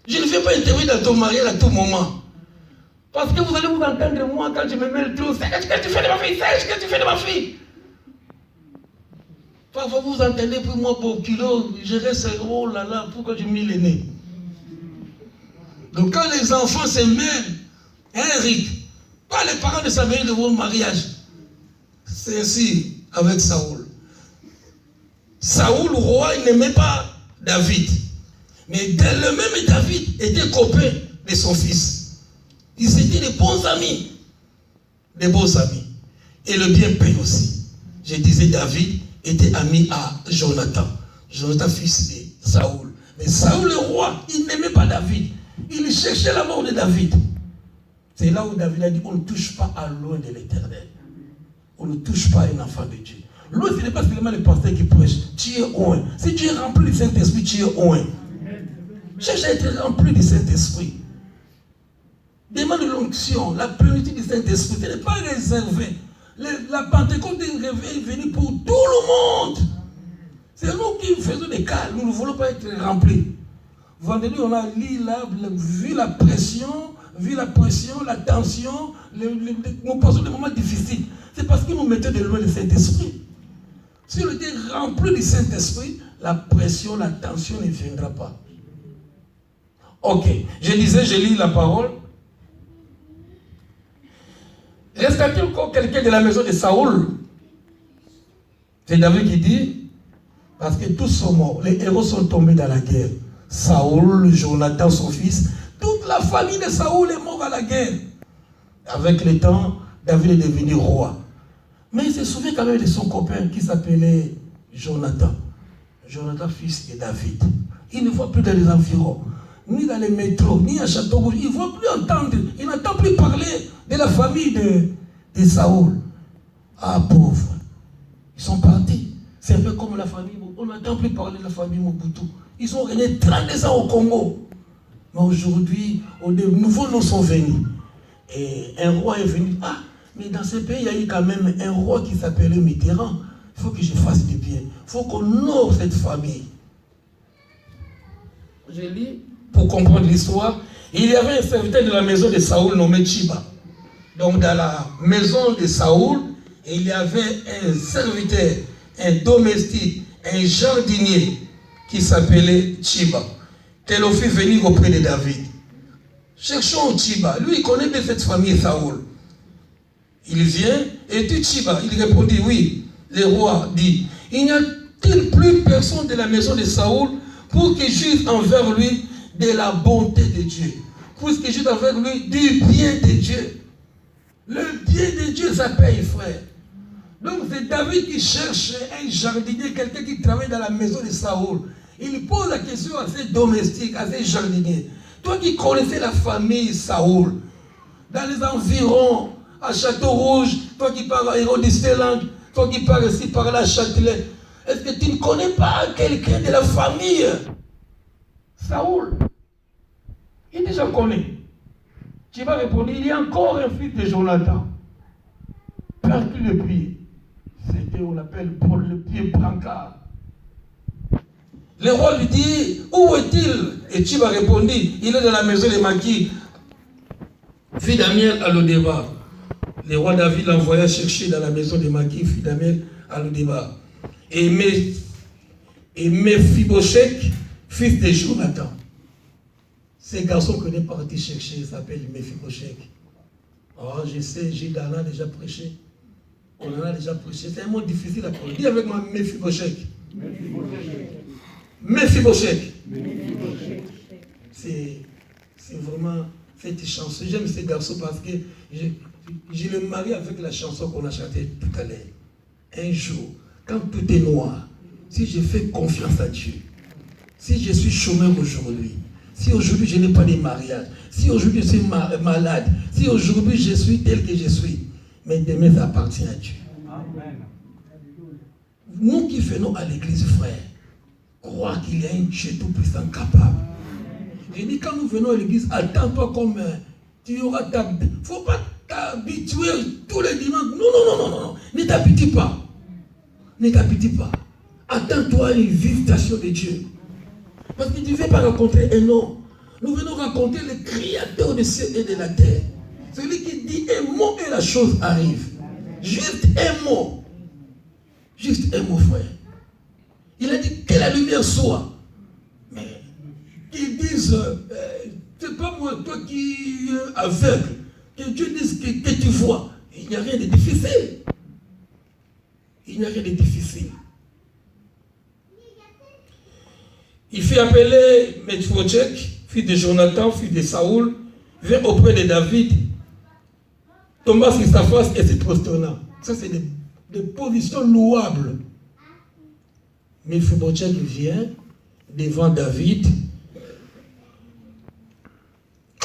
Je ne vais pas intervenir dans ton mariage à tout moment. Parce que vous allez vous entendre moi quand je me mêle trop. Serge, qu'est-ce que tu fais de ma fille? Serge, qu'est-ce que tu fais de ma fille? Parfois vous entendez pour moi pour kilo, je reste, oh là là, pourquoi j'ai mis le nez? Donc quand les enfants se mêlent, Henrik, pas les parents de sa mère de votre mariage. C'est ainsi avec Saoul. Saoul, roi, il n'aimait pas David. Mais le même David était copain de son fils. Ils étaient des bons amis. Des bons amis. Et le bien paye aussi. Je disais David était ami à Jonathan. Jonathan, fils de Saoul. Mais Saoul, le roi, il n'aimait pas David. Il cherchait la mort de David. C'est là où David a dit, on ne touche pas à loin de l'Éternel. On ne touche pas à un enfant de Dieu. Loin, ce n'est pas seulement le pasteur qui prêche. Tu es loin. Si tu es rempli du Saint-Esprit, tu es loin. Cherche à être rempli du Saint-Esprit. Demande l'onction, la plénitude du Saint-Esprit. Ce n'est pas réservé. La Pentecôte est venue pour tout le monde. C'est nous qui faisons des cas. Nous ne voulons pas être remplis. Vendredi, on a vu la pression, la tension, nous passons des moments difficiles. C'est parce que nous mettons de loin le Saint-Esprit. Si on était rempli du Saint-Esprit, la pression, la tension ne viendra pas. Ok, je disais, je lis la parole. Reste-t-il encore quelqu'un de la maison de Saoul? C'est David qui dit, parce que tous sont morts, les héros sont tombés dans la guerre. Saoul, Jonathan, son fils, toute la famille de Saoul est morte à la guerre. Avec le temps, David est devenu roi. Mais il se souvient quand même de son copain qui s'appelait Jonathan. Jonathan, fils de David. Il ne voit plus dans les environs, ni dans les métros, ni à Châteaurouge. Il ne voit plus entendre, il n'entend plus parler de la famille de Saoul. Ah, pauvre. Ils sont partis. C'est un peu comme la famille. On n'entend plus parler de la famille Mobutu. Ils ont régné 32 ans au Congo. Mais aujourd'hui, de nouveaux noms sont venus. Et un roi est venu. Ah, mais dans ce pays, il y a eu quand même un roi qui s'appelait Mitterrand. Il faut que je fasse du bien. Il faut qu'on honore cette famille. Je lis pour comprendre l'histoire. Il y avait un serviteur de la maison de Saoul nommé Chiba. Donc dans la maison de Saoul, il y avait un serviteur, un domestique, un jardinier qui s'appelait Chiba. Tel fit venir auprès de David. Cherchons Chiba. Lui, il connaît bien cette famille Saoul. Il vient et dit Chiba. Il répondit oui. Le roi dit, il n'y a-t-il plus personne de la maison de Saoul pour qu'il juge envers lui de la bonté de Dieu, pour qu'il juge envers lui du bien de Dieu. Le bien de Dieu, ça paye, frère. Donc c'est David qui cherche un jardinier, quelqu'un qui travaille dans la maison de Saoul. Il pose la question à ses domestiques, à ses jardiniers. Toi qui connaissais la famille Saoul, dans les environs, à Châteaurouge, toi qui parles à Hérodistéland, toi qui parles ici par là à Châtelet, est-ce que tu ne connais pas quelqu'un de la famille Saoul? Il dit, j'en connais. Tu vas répondre, il y a encore un fils de Jonathan. Perdu le pied. C'était, on l'appelle, pour le pied brancard. Le roi lui dit, où est-il? Et tu vas répondre, il est dans la maison de Maki. Fille d'Amiel à l'Odéba. Le roi David l'envoya chercher dans la maison de Maki, fille d'Amiel à l'Odéba. Et Mephibosheth, fils de Jonathan. Ce garçon qu'on est parti chercher s'appelle Mephibosheth. Oh, je sais, Gilles en a déjà prêché. On en a déjà prêché. C'est un mot difficile à prononcer. Dis avec moi Mephibosheth. Mephibosheth. C'est vraiment cette chanson. J'aime ce garçon parce que je le marie avec la chanson qu'on a chantée tout à l'heure. Un jour, quand tout est noir, si je fais confiance à Dieu, si je suis chômeur aujourd'hui, si aujourd'hui je n'ai pas de mariage, si aujourd'hui je suis malade, si aujourd'hui je suis tel que je suis, mais demain ça appartient à Dieu. Amen. Nous qui venons à l'église, frère, croire qu'il y a un Dieu tout-puissant capable. Je dis, quand nous venons à l'église, attends-toi comme tu auras ta... Il ne faut pas t'habituer tous les dimanches. Non. Ne t'habitue pas. Ne t'habitue pas. Attends-toi à une visitation de Dieu. Parce que tu ne veux pas rencontrer un homme. Nous venons rencontrer le créateur du ciel et de la terre. Celui qui dit un mot et la chose arrive. Juste un mot. Juste un mot, frère. Il a dit que la lumière soit. Mais qu'ils disent, c'est pas moi, toi qui es aveugle, que Dieu dise que tu vois. Il n'y a rien de difficile. Il n'y a rien de difficile. Il fit appeler Mephibosheth, fils de Jonathan, fils de Saoul, vint auprès de David, tomba sur sa face et se prosterna. Ça, c'est des positions louables. Mephibosheth vient devant David,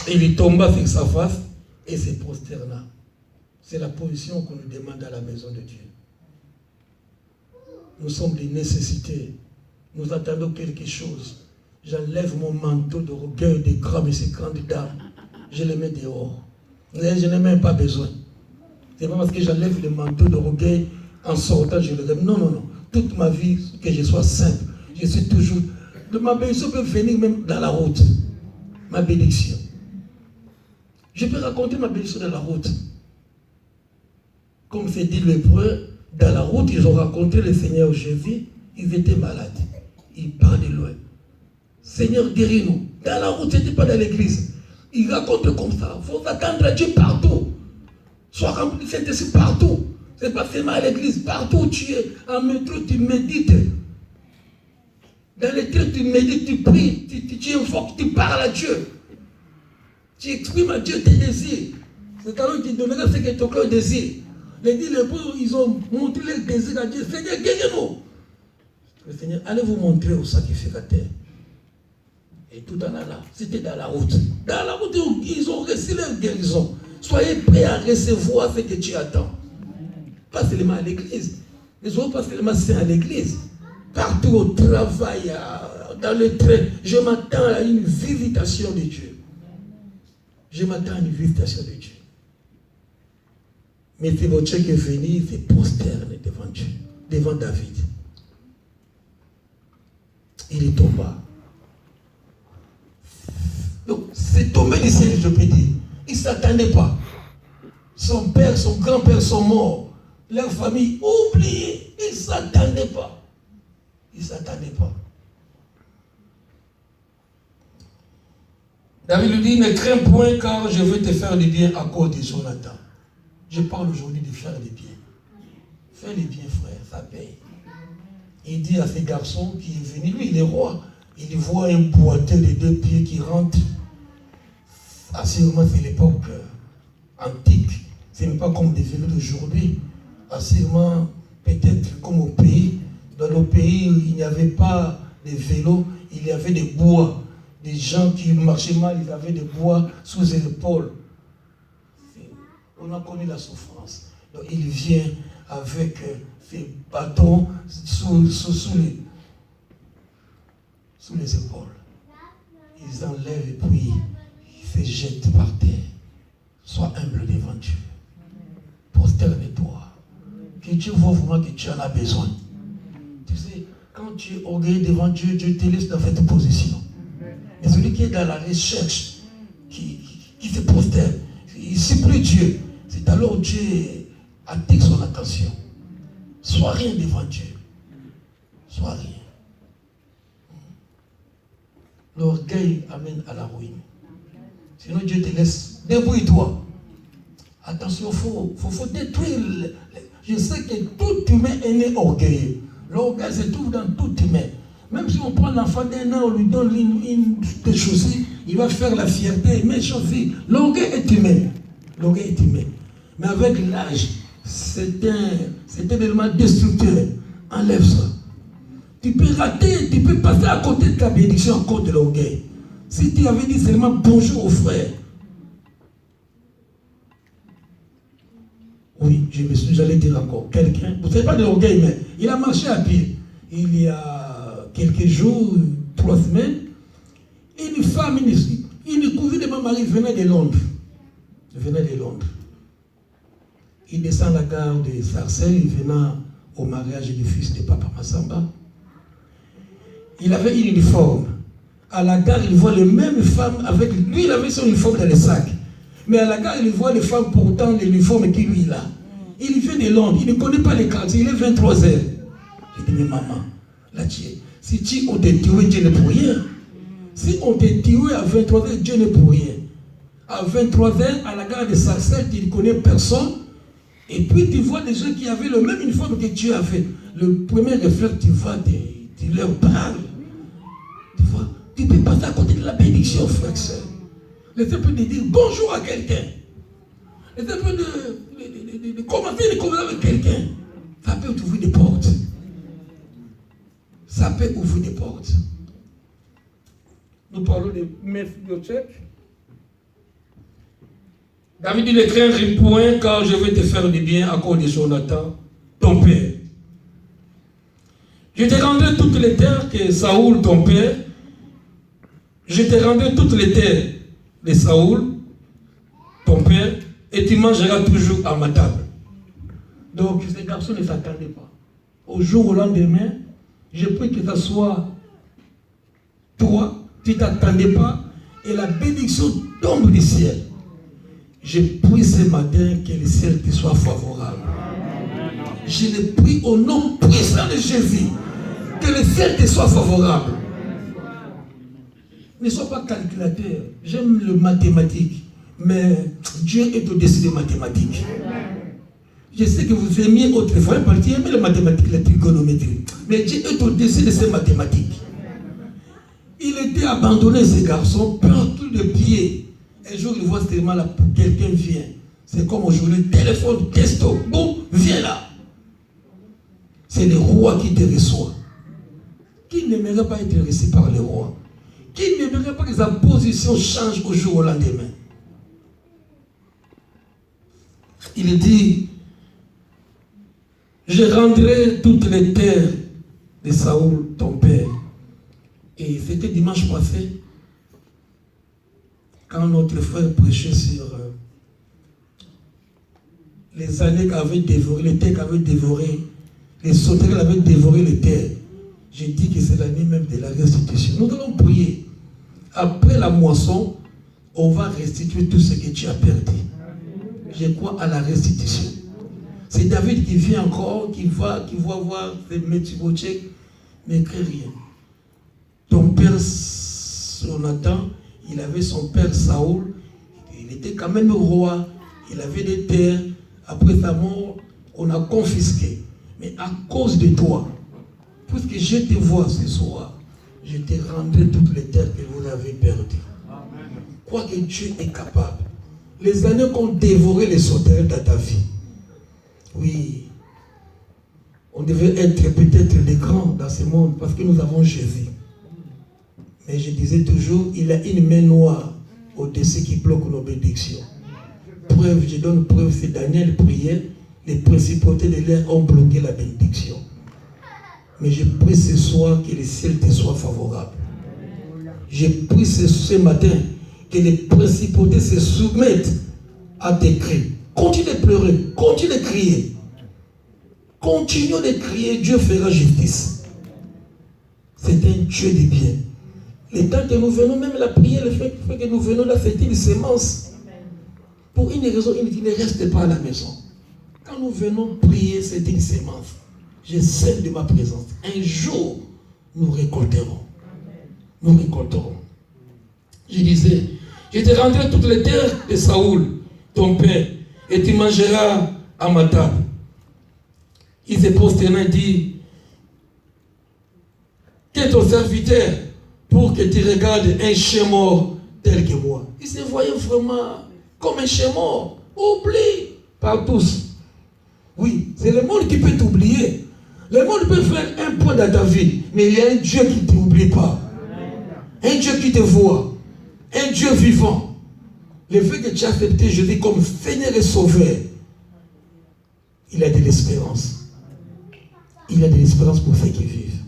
il tomba sur sa face et se prosterna. C'est la position qu'on nous demande à la maison de Dieu. Nous sommes des nécessités. Nous attendons quelque chose. J'enlève mon manteau de orgueil des grands et ces grandes dames. Je les mets dehors. Je n'ai même pas besoin. C'est pas parce que j'enlève le manteau de orgueil en sortant, je le donne. Non. Toute ma vie, que je sois simple. Je suis toujours... Ma bénédiction peut venir même dans la route. Ma bénédiction. Je peux raconter ma bénédiction dans la route. Comme c'est dit l'Hébreu, dans la route, ils ont rencontré le Seigneur Jésus. Ils étaient malades. Ils partent de loin. Seigneur, guéris-nous. Dans la route, ce n'était pas dans l'église. Ils racontent comme ça. Il faut attendre à Dieu partout. Sois rempli de Saint-Esprit partout. Ce n'est pas seulement à l'église. Partout où tu es, en métro, tu médites. Dans les trains, tu médites, tu pries, tu invoques, tu parles à Dieu. Tu exprimes à Dieu tes désirs. C'est alors qu'il donnera ce que ton cœur désire. Les pauvres, ils ont montré leur désir à Dieu. Seigneur, guéris-nous. Le Seigneur, allez vous montrer au sacrificateur. Et tout en allant, c'était dans la route. Dans la route, ils ont reçu leur guérison. Soyez prêts à recevoir ce que tu attends. Pas seulement à l'église. Les autres, pas seulement c'est à l'église. Partout au travail, dans le train, je m'attends à une visitation de Dieu. Je m'attends à une visitation de Dieu. Mais c'est votre qui est venu, il s'est prosterné devant Dieu, devant David. Il est tombé. Donc, c'est tombé du ciel, je peux dire. Il ne s'attendait pas. Son père, son grand-père sont morts. Leur famille oubliée. Il ne s'attendait pas. Il ne s'attendait pas. David lui dit, ne crains point car je veux te faire du bien à cause de Jonathan. Je parle aujourd'hui de faire du bien. Fais du bien, frère, ça paye. Il dit à ces garçons qui est venu, lui il est roi. Il voit un boiteux de 2 pieds qui rentre. Assurément, c'est l'époque antique. Ce n'est pas comme des vélos d'aujourd'hui. Assurément, peut-être comme au pays. Dans nos pays, il n'y avait pas de vélos, il y avait des bois. Des gens qui marchaient mal, ils avaient des bois sous les épaules. On a connu la souffrance. Donc, il vient avec ses bâtons sous les épaules. Ils enlèvent et puis ils se jettent par terre. Sois humble devant Dieu. Prosterne-toi. Que Dieu voit vraiment que tu en as besoin. Tu sais, quand tu es orgueilleux devant Dieu, Dieu te laisse dans cette position. Et celui qui est dans la recherche, qui se prosterne, il supplie Dieu. C'est alors Dieu attire son attention. Sois rien devant Dieu. Sois rien. L'orgueil amène à la ruine. Sinon Dieu te laisse. Débrouille-toi. Attention, il faut détruire. Je sais que tout humain est né orgueilleux. L'orgueil se trouve dans tout humain. Même si on prend l'enfant d'un an, on lui donne une des chaussures, il va faire la fierté, mais chaussures. L'orgueil est humain. L'orgueil est humain. Mais avec l'âge, c'est un élément destructeur. Enlève ça. Tu peux rater, tu peux passer à côté de ta bénédiction à cause de l'orgueil. Si tu avais dit seulement bonjour aux frères. Oui, j'allais dire encore. Quelqu'un, vous ne savez pas de l'orgueil, mais il a marché à pied. Il y a quelques jours, 3 semaines, une femme, une cousine de ma mari venait de Londres. Il descend à la gare de Sarcelles, il venait au mariage du fils de Papa Massamba. Il avait une uniforme. À la gare, il voit les mêmes femmes avec lui. Il avait son uniforme dans le sac. Mais à la gare, il voit les femmes portant l'uniforme qui lui a. Il vient de Londres. Il ne connaît pas les quartiers. Il est 23 heures. Je dis, mais maman, là, si on t'a tué, Dieu n'est pour rien. Si on t'a tué à 23 heures, Dieu n'est pour rien. À 23 heures, à la gare de Sarcelles, tu ne connais personne. Et puis, tu vois des gens qui avaient le même uniforme que Dieu avait. Le premier réflexe, tu leur parles. Tu vois, tu peux passer à côté de la bénédiction, frère et soeur. Laissez peu de dire bonjour à quelqu'un. Laissez peu de commencer les conversations avec quelqu'un. Ça peut ouvrir des portes. Ça peut ouvrir des portes. Nous parlons de Mephibosheth. David dit, ne crains point car je vais te faire du bien à cause de Jonathan, ton père. Je te rendrai toutes les terres que Saoul, ton père, je te rendrai toutes les terres de Saoul, ton père, et tu mangeras toujours à ma table. Donc, ces garçons ne s'attendaient pas. Au jour, au lendemain, je prie que ce soit toi, tu ne t'attendais pas, et la bénédiction tombe du ciel. Je prie ce matin que le ciel te soit favorable. Je le prie au nom puissant de Jésus, que le ciel te soit favorable. Ne sois pas calculateur. J'aime le mathématique, mais Dieu est au-dessus des mathématiques. Je sais que vous aimiez autrefois, parce que vous aimez les mathématiques, la trigonométrie. Mais Dieu est au-dessus de ces mathématiques. Il était abandonné, ces garçons, partout de pied. Un jour, il voit seulement là, quelqu'un vient. C'est comme aujourd'hui, téléphone, testo, boum, viens là. C'est le roi qui te reçoit. Qui n'aimerait pas être reçu par le roi? Qui n'aimerait pas que sa position change au jour au lendemain? Il dit, je rendrai toutes les terres de Saoul, ton père. Et c'était dimanche passé, quand notre frère prêchait sur les années qu'avaient dévoré, les terres qu'avaient dévoré, les sauterelles avaient dévoré les terres. J'ai dit que c'est l'année même de la restitution. Nous allons prier. Après la moisson, on va restituer tout ce que tu as perdu. Je crois à la restitution. C'est David qui vient encore, qui va voir Mephibosheth, n'écrit rien. Ton père Jonathan, il avait son père Saoul, il était quand même roi, il avait des terres. Après sa mort, on a confisqué. Mais à cause de toi, puisque je te vois ce soir, je te rendrai toutes les terres que vous avez perdues. Crois que Dieu est capable. Les années qu'ont dévoré les sauterelles dans ta vie, oui, on devait être peut-être des grands dans ce monde parce que nous avons Jésus. Mais je disais toujours, il a une main noire au-dessus qui bloque nos bénédictions. Preuve, je donne preuve, c'est Daniel priait, les principautés de l'air ont bloqué la bénédiction. Mais je prie ce soir que le ciel te soit favorable. Je prie ce matin que les principautés se soumettent à tes cris. Continue de pleurer, continue de crier. Continue de crier, Dieu fera justice. C'est un Dieu de bien. Le temps que nous venons, même la prière, le fait que nous venons là, c'est une semence. Pour une raison, il ne reste pas à la maison. Quand nous venons prier, c'est une semence. Je sème de ma présence. Un jour, nous récolterons. Nous récolterons. Je disais, je te rendrai toutes les terres de Saoul, ton père, et tu mangeras à ma table. Il se prosterne et dit, qu'est ton serviteur pour que tu regardes un chien mort tel que moi? Il se voyait vraiment comme un chien mort, oublié par tous. Oui, c'est le monde qui peut t'oublier. Le monde peut faire un point dans ta vie, mais il y a un Dieu qui ne t'oublie pas. Un Dieu qui te voit. Un Dieu vivant. Le fait que tu as accepté Jésus comme Seigneur et Sauveur, il a de l'espérance. Il a de l'espérance pour ceux qui vivent.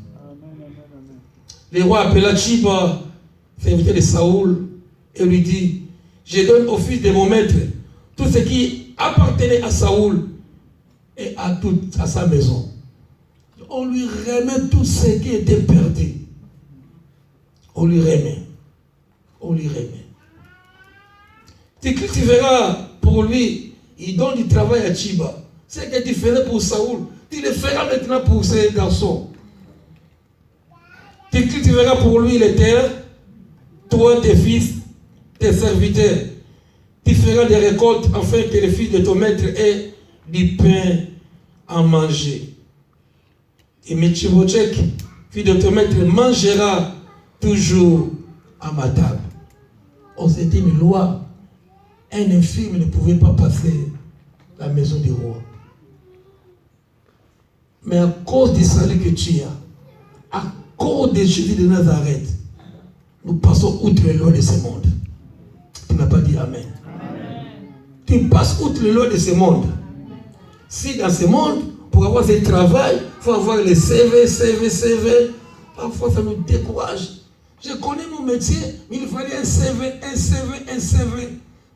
Le roi appela Tchiba, serviteur de Saoul, et lui dit, je donne au fils de mon maître tout ce qui appartenait à Saoul et à sa maison. On lui remet tout ce qui était perdu. On lui remet. On lui remet. Tu cultiveras pour lui, il donne du travail à Tchiba. Ce que tu faisais pour Saoul, tu le feras maintenant pour ces garçons. Tu cultiveras pour lui les terres, toi, tes fils, tes serviteurs. Tu feras des récoltes afin que les fils de ton maître aient du pain à manger. Et Mephibosheth, fils de ton maître, mangera toujours à ma table. Oh, c'était une loi. Un infirme ne pouvait pas passer la maison du roi. Mais à cause du salut que tu as, à cause de Jésus de Nazareth, nous passons outre les lois de ce monde. Tu n'as pas dit Amen. Amen. Tu passes outre les lois de ce monde. Si dans ce monde, pour avoir ce travail, il faut avoir les CV. Parfois, ça nous décourage. Je connais mon métier, mais il fallait un CV.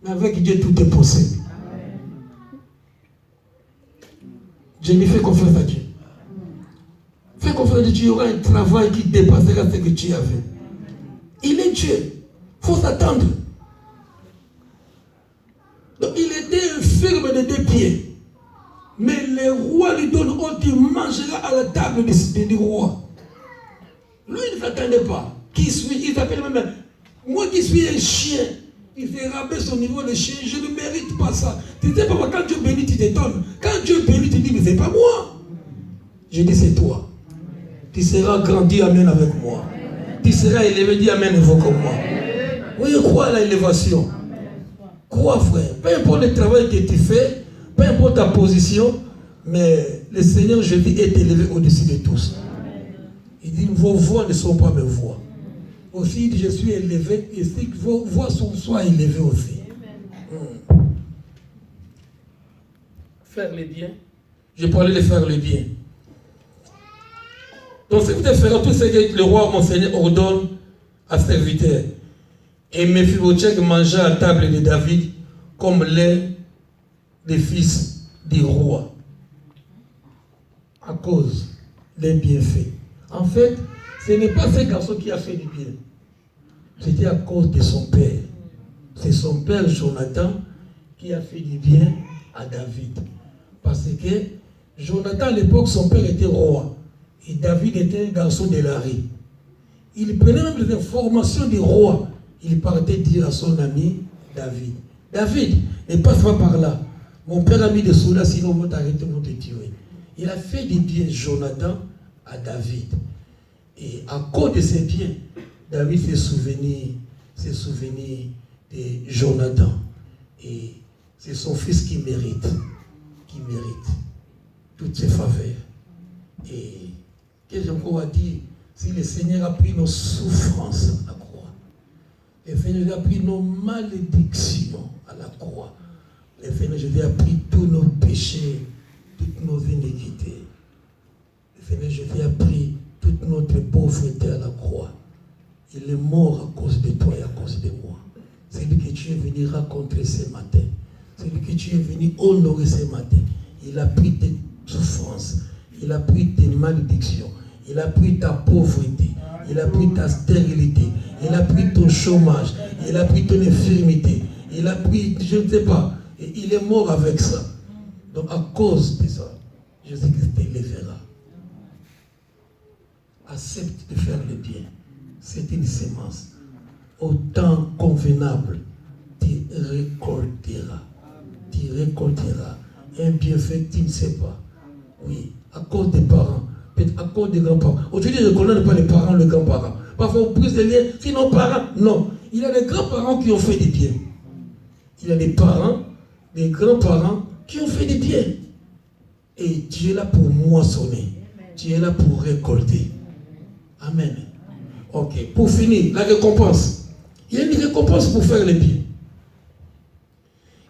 Mais avec Dieu, tout est possible. Je lui fais confiance à Dieu. Fais confiance à Dieu, il y aura un travail qui dépassera ce que tu avais. Il est Dieu. Il faut s'attendre. Donc il était infirme de 2 pieds. Mais le roi lui donne honte, il mangera à la table du roi. Lui, il ne s'attendait pas. Qui suis, il s'appelle même, moi qui suis un chien, il fait rabaisser son niveau de chien, je ne mérite pas ça. Tu sais pas, quand Dieu bénit, tu t'étonnes. Quand Dieu bénit, tu dis, mais c'est pas moi. Je dis, c'est toi. Tu seras grandi, amen, avec moi. Tu seras élevé, dis amen, comme moi. Oui, crois à l'élévation. Crois, frère. Peu importe le travail que tu fais, peu importe ta position, mais le Seigneur Jésus est élevé au-dessus de tous. Il dit, vos voix ne sont pas mes voix. Aussi, il dit, je suis élevé, et si vos voix soient élevées aussi. Faire le bien. Je parlais de faire le bien. Donc, si vous devez faire tout ce que le roi, mon Seigneur, ordonne à ses serviteurs. Et Mephibosheth mangea à table de David comme l'un des fils du roi. À cause des bienfaits. En fait, ce n'est pas ce garçon qui a fait du bien. C'était à cause de son père. C'est son père Jonathan qui a fait du bien à David. Parce que Jonathan, à l'époque, son père était roi. Et David était un garçon de la rue. Il prenait même les informations du roi. Il partait dire à son ami David, David, ne passe pas par là. Mon père a mis des soldats, sinon on va t'arrêter, on va te tuer. Il a fait du bien, Jonathan, à David. Et à cause de ses biens, David s'est souvenu de Jonathan. Et c'est son fils qui mérite toutes ses faveurs. Et qu'est-ce que j'ai encore à dire? Si le Seigneur a pris nos souffrances à la croix, le Seigneur a pris nos malédictions à la croix, le Seigneur a pris tous nos péchés, toutes nos iniquités. Le Seigneur a pris toute notre pauvreté à la croix. Il est mort à cause de toi et à cause de moi. C'est lui que tu es venu rencontrer ce matin. C'est lui que tu es venu honorer ce matin. Il a pris tes souffrances. Il a pris tes malédictions. Il a pris ta pauvreté. Il a pris ta stérilité. Il a pris ton chômage. Il a pris ton infirmité. Il a pris, je ne sais pas. Et il est mort avec ça. Donc à cause de ça, Jésus-Christ t'élèvera. Accepte de faire le bien. C'est une sémence. Au temps convenable, tu récolteras. Tu récolteras un bienfait que tu ne sais pas. Oui, à cause des parents, peut-être à cause des grands-parents. Aujourd'hui, je ne connais pas les parents, les grands-parents. Parfois, on brise des liens, sinon parents, non. Il y a des grands-parents qui ont fait des biens. Il y a des parents, des grands-parents qui ont fait des biens. Et tu es là pour moissonner. Tu es là pour récolter. Amen. Ok, pour finir, la récompense. Il y a une récompense pour faire le bien.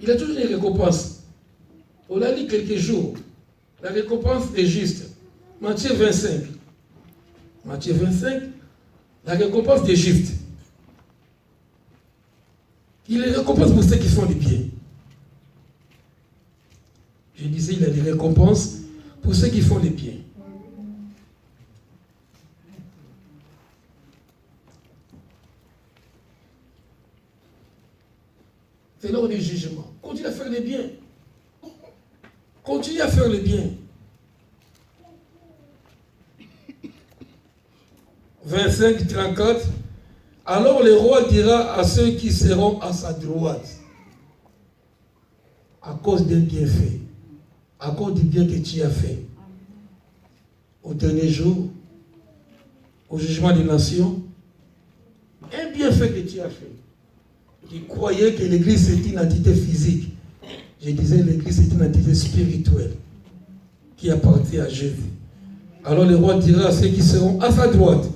Il y a toujours une récompense. On l'a dit quelques jours. La récompense est juste. Matthieu 25. Matthieu 25, la récompense est juste. Il est récompense pour ceux qui font le bien. Je disais, il y a des récompenses pour ceux qui font le bien. C'est l'heure du jugement. Continue à faire le bien. Continue à faire le bien. 25, 34. Alors le roi dira à ceux qui seront à sa droite, à cause d'un bienfait, à cause du bien que tu as fait, au dernier jour, au jugement des nations, un bienfait que tu as fait. Tu croyais que l'église c'est une entité physique. Je disais l'église c'est une entité spirituelle qui appartient à Jésus. Alors le roi dira à ceux qui seront à sa droite,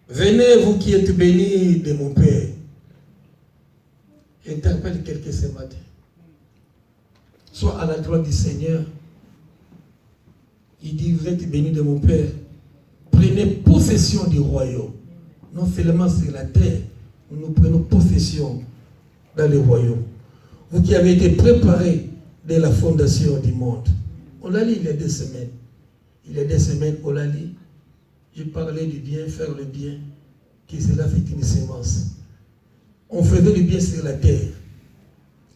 venez vous qui êtes bénis de mon Père. J'interpelle quelqu'un ce matin. Soit à la droite du Seigneur. Il dit, vous êtes bénis de mon Père. Prenez possession du royaume. Non seulement sur la terre, nous prenons possession dans le royaume. Vous qui avez été préparés dès la fondation du monde. On l'a lu il y a 2 semaines. Il y a 2 semaines, on l'a lu. Je parlais du bien, faire le bien, que cela fait une sémence. On faisait du bien sur la terre,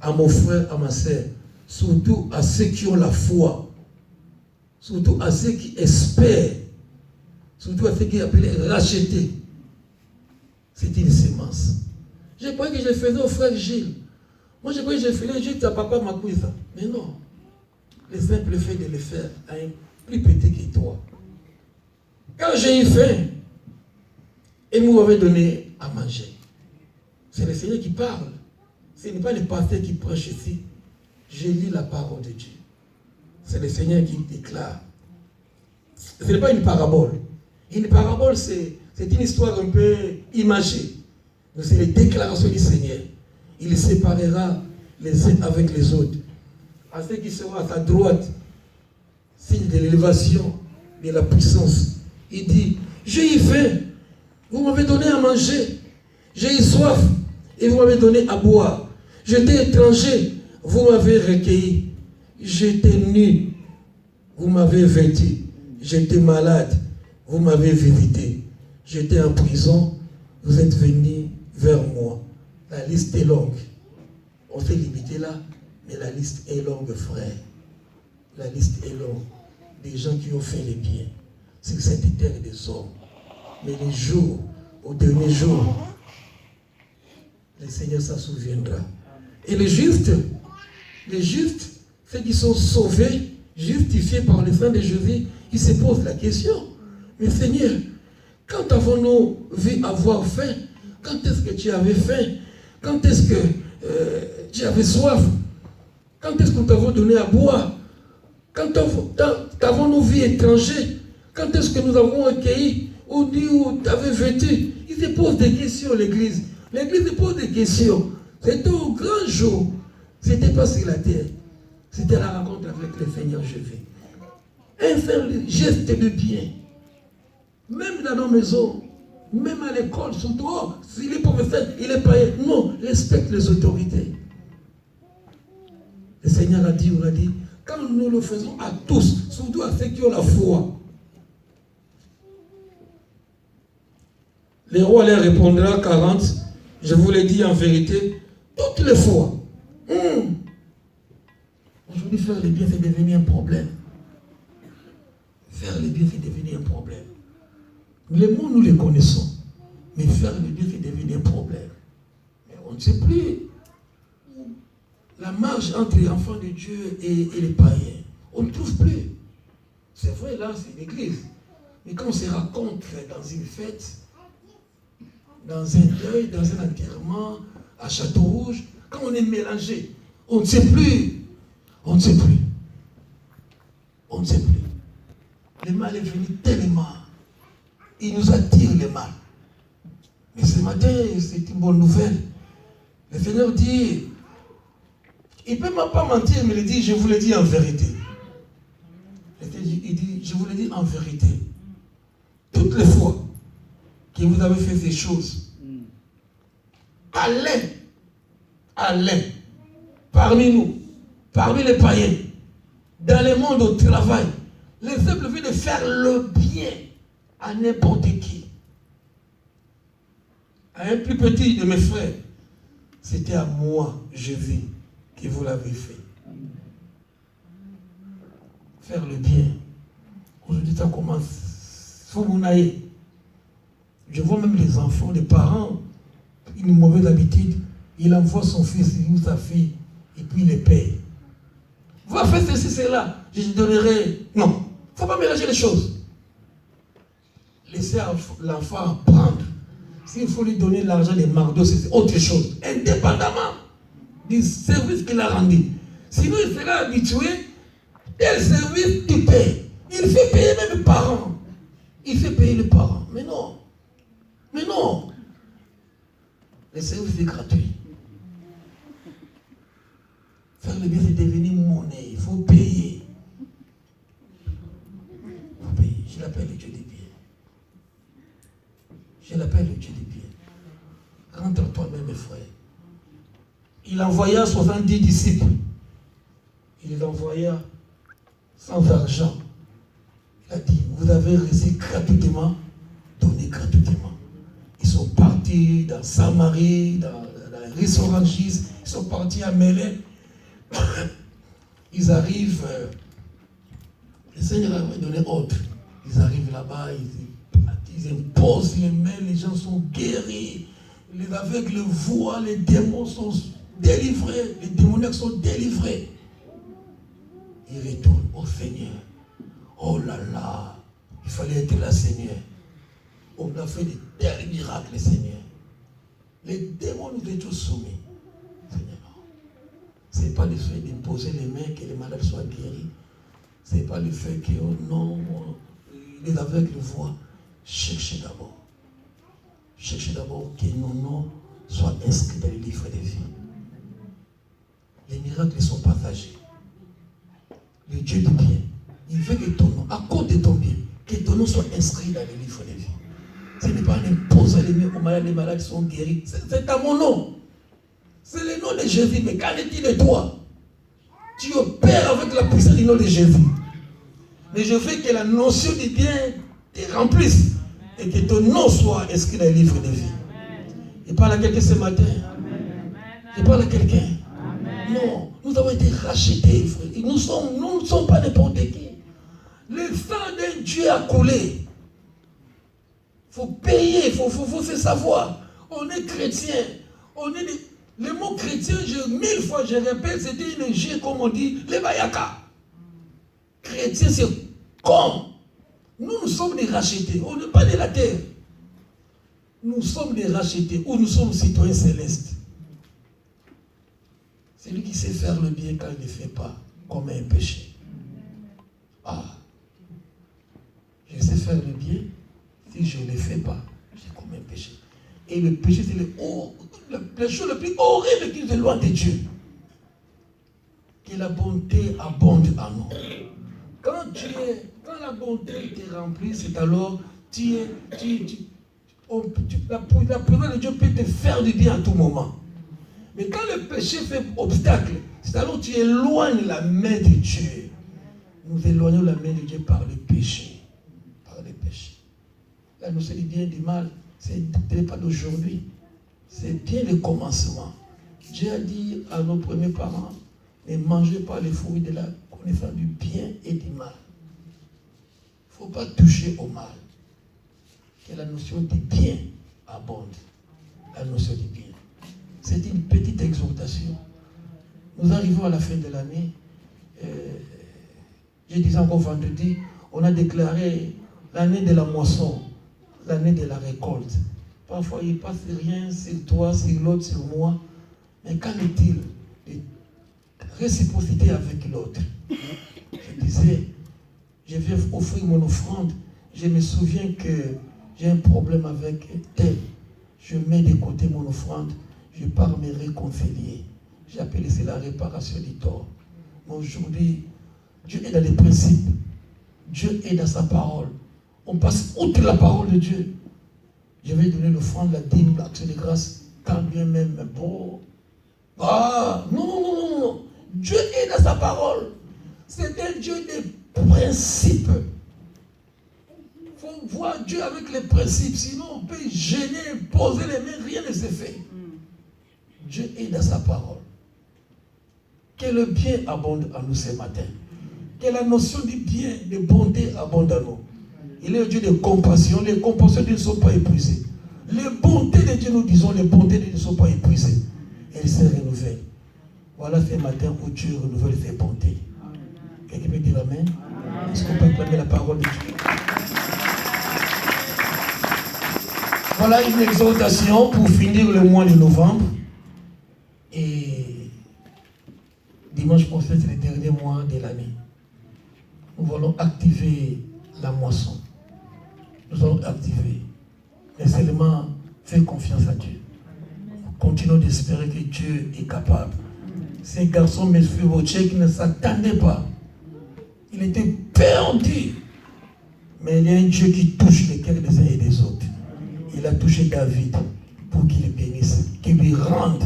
à mon frère, à ma sœur, surtout à ceux qui ont la foi, surtout à ceux qui espèrent, surtout à ceux qui appellent racheter. C'est une sémence. Je croyais que je faisais au frère Gilles. Moi, je croyais que je faisais juste à papa Makuisa. Mais non. Le simple fait de le faire à un plus petit que toi. Quand j'ai eu faim, et vous m'avez donné à manger. C'est le Seigneur qui parle. Ce n'est pas le pasteur qui prêche ici. Je lis la parole de Dieu. C'est le Seigneur qui déclare. Ce n'est pas une parabole. Une parabole, c'est une histoire un peu imagée. C'est les déclarations du Seigneur. Il séparera les uns avec les autres. À ceux qui seront à sa droite, signe de l'élévation, de la puissance. Il dit, j'ai eu faim, vous m'avez donné à manger. J'ai eu soif, et vous m'avez donné à boire. J'étais étranger, vous m'avez recueilli. J'étais nu, vous m'avez vêtu. J'étais malade, vous m'avez visité. J'étais en prison, vous êtes venus vers moi. La liste est longue. On s'est limité là, mais la liste est longue, frère. La liste est longue. Des gens qui ont fait les biens. C'est cette terre des hommes. Mais les jours, au dernier jour, le Seigneur s'en souviendra. Et les justes, ceux qui sont sauvés, justifiés par le sang de Jésus, ils se posent la question. Mais Seigneur, quand avons-nous vu avoir faim? Quand est-ce que tu avais faim? Quand est-ce que tu avais soif? Quand est-ce que nous t'avons donné à boire? Quand avons-nous vu étranger? Quand est-ce que nous avons accueilli? Ou dit où tu avais vêtu? Ils se posent des questions, l'Église. L'Église se pose des questions. C'était au grand jour. C'était pas sur la terre. C'était la rencontre avec le Seigneur Jésus. Un seul geste de bien. Même dans nos maisons, même à l'école, surtout, oh, s'il est professeur, il est païen. Non, respecte les autorités. Le Seigneur a dit, on a dit, quand nous le faisons à tous, surtout à ceux qui ont la foi, le roi leur répondra 40, je vous l'ai dit en vérité, toutes les fois. Aujourd'hui, faire le bien, c'est devenu un problème. Faire le bien, c'est devenu un problème. Les mots, nous les connaissons. Mais faire le bien, c'est devenu un problème. Mais on ne sait plus la marge entre les enfants de Dieu et les païens. On ne trouve plus. C'est vrai, là, c'est l'église. Mais quand on se raconte dans une fête, dans un deuil, dans un enterrement, à Château-Rouge, quand on est mélangé, on ne sait plus. On ne sait plus. On ne sait plus. Le mal est venu tellement. Il nous attire le mal. Mais ce matin, c'est une bonne nouvelle. Le Seigneur dit, il ne peut pas mentir, mais il dit, je vous le dis en vérité. Il dit, je vous le dis en vérité. Toutes les fois que vous avez fait ces choses, allez, parmi nous, parmi les païens, dans le monde au travail, les simples fait de faire le bien à n'importe qui. À un plus petit de mes frères, c'était à moi, Jésus, que vous l'avez fait. Faire le bien. Aujourd'hui, ça commence. Faut mon aïe. Je vois même les enfants, les parents, une mauvaise habitude. Il envoie son fils ou sa fille, et puis il les paye. Va faire ceci, cela. Je te donnerai. Non. Il ne faut pas mélanger les choses. Laissez l'enfant apprendre. S'il faut lui donner l'argent des McDo, c'est autre chose. Indépendamment du service qu'il a rendu. Sinon, il sera habitué. Tel service, il paye. Il fait payer même les parents. Il fait payer les parents. Mais non. Mais non. Le service est gratuit. Faire le bien, c'est devenir monnaie. Il faut payer. Il faut payer. Je l'appelle le Dieu des biens. Je l'appelle le Dieu des biens. Rentre toi-même, mes frères. Il envoya 70 disciples. Il les envoya sans argent. Il a dit, vous avez reçu gratuitement, donnez gratuitement. Ils sont partis dans Samarie, dans les restaurants, ils sont partis à Mélène. Ils arrivent, le Seigneur a donné ordre. Ils arrivent là-bas, ils imposent les mains, les gens sont guéris. Les aveugles voient, les démons sont délivrés, les démoniaques sont délivrés. Ils retournent au Seigneur. Oh là là, il fallait être là, Seigneur. On a fait des tels miracles, Seigneur. Les démons nous étaient soumis. Seigneur, ce n'est pas le fait d'imposer les mains que les malades soient guéris. Ce n'est pas le fait que, oh non, les aveugles voient. Cherchez d'abord. Cherchez d'abord que nos noms soient inscrits dans le livre de vie. Les miracles sont partagés. Le Dieu du bien, il veut que ton nom, à cause de ton bien, que ton nom soit inscrit dans le livre de vie. Ce n'est pas un imposant les malades sont guéris. C'est à mon nom. C'est le nom de Jésus. Mais qu'en est-il de toi? Tu opères avec la puissance du nom de Jésus. Mais je veux que la notion du bien te remplisse et que ton nom soit inscrit dans le livre de vie. Je parle à quelqu'un ce matin. Je parle à quelqu'un. Non, nous avons été rachetés, frère. Nous ne sommes pas n'importe qui. Le sang d'un Dieu a coulé. Il faut payer, il faut se savoir. On est chrétien. Le mot chrétien, 1000 fois je répète, c'était une G, comme on dit, les bayaka. Chrétien, c'est comme. Nous sommes des rachetés. On n'est pas de la terre. Nous sommes des rachetés ou nous sommes citoyens célestes. C'est lui qui sait faire le bien quand il ne fait pas, comme un péché. Ah, je sais faire le bien, si je ne le fais pas, c'est comme un péché. Et le péché, c'est la chose la plus horrible qui nous éloigne de Dieu. Que la bonté abonde en nous. Quand la bonté te remplit, c'est alors la présence de Dieu peut te faire du bien à tout moment. Mais quand le péché fait obstacle, c'est alors tu éloignes la main de Dieu. Nous éloignons la main de Dieu par le péché. Par le péché. La notion du bien et du mal, ce n'est pas d'aujourd'hui. C'est bien le commencement. Dieu a dit à nos premiers parents, ne mangez pas les fruits de la connaissance du bien et du mal. Il ne faut pas toucher au mal. Que la notion du bien abonde. La notion du bien. C'est une petite exhortation. Nous arrivons à la fin de l'année. Je disais encore vendredi, on a déclaré l'année de la moisson, l'année de la récolte. Parfois, il ne passe rien sur toi, sur l'autre, sur moi. Mais qu'en est-il de réciprocité avec l'autre? Je disais, je viens offrir mon offrande. Je me souviens que j'ai un problème avec tel. Je mets de côté mon offrande. Je pars me réconcilier. J'appelle ici la réparation du tort. Mais aujourd'hui, Dieu est dans les principes. Dieu est dans sa parole. On passe outre la parole de Dieu. Je vais donner l'offrande, la dîme, l'action de grâce, quand bien même. Bon. Ah, non. Dieu est dans sa parole. C'est un Dieu des principes. Il faut voir Dieu avec les principes. Sinon, on peut gêner, poser les mains, rien ne se fait. Dieu est dans sa parole. Que le bien abonde en nous ce matin. Que la notion du bien, de bonté abonde en nous. Il est un Dieu de compassion. Les compassions de Dieu ne sont pas épuisées. Les bontés de Dieu, nous disons, les bontés de Dieu ne sont pas épuisées. Elles se renouvellent. Voilà ce matin où Dieu renouvelle ses bontés. Quelqu'un peut dire amen? Est-ce qu'on peut acclamer la parole de Dieu? Voilà une exhortation pour finir le mois de novembre. Et dimanche prochain, c'est le dernier mois de l'année. Nous allons activer la moisson. Nous allons activer. Mais seulement, fais confiance à Dieu. Continuons d'espérer que Dieu est capable. Ces garçons, Mephibosheth, qui ne s'attendaient pas. Il était perdu. Mais il y a un Dieu qui touche les cœurs des uns et des autres. Il a touché David pour qu'il le bénisse, qu'il lui rende.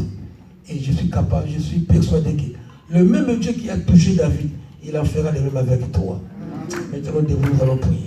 Et je suis capable, je suis persuadé que le même Dieu qui a touché David, il en fera le même avec toi. Maintenant, nous allons prier.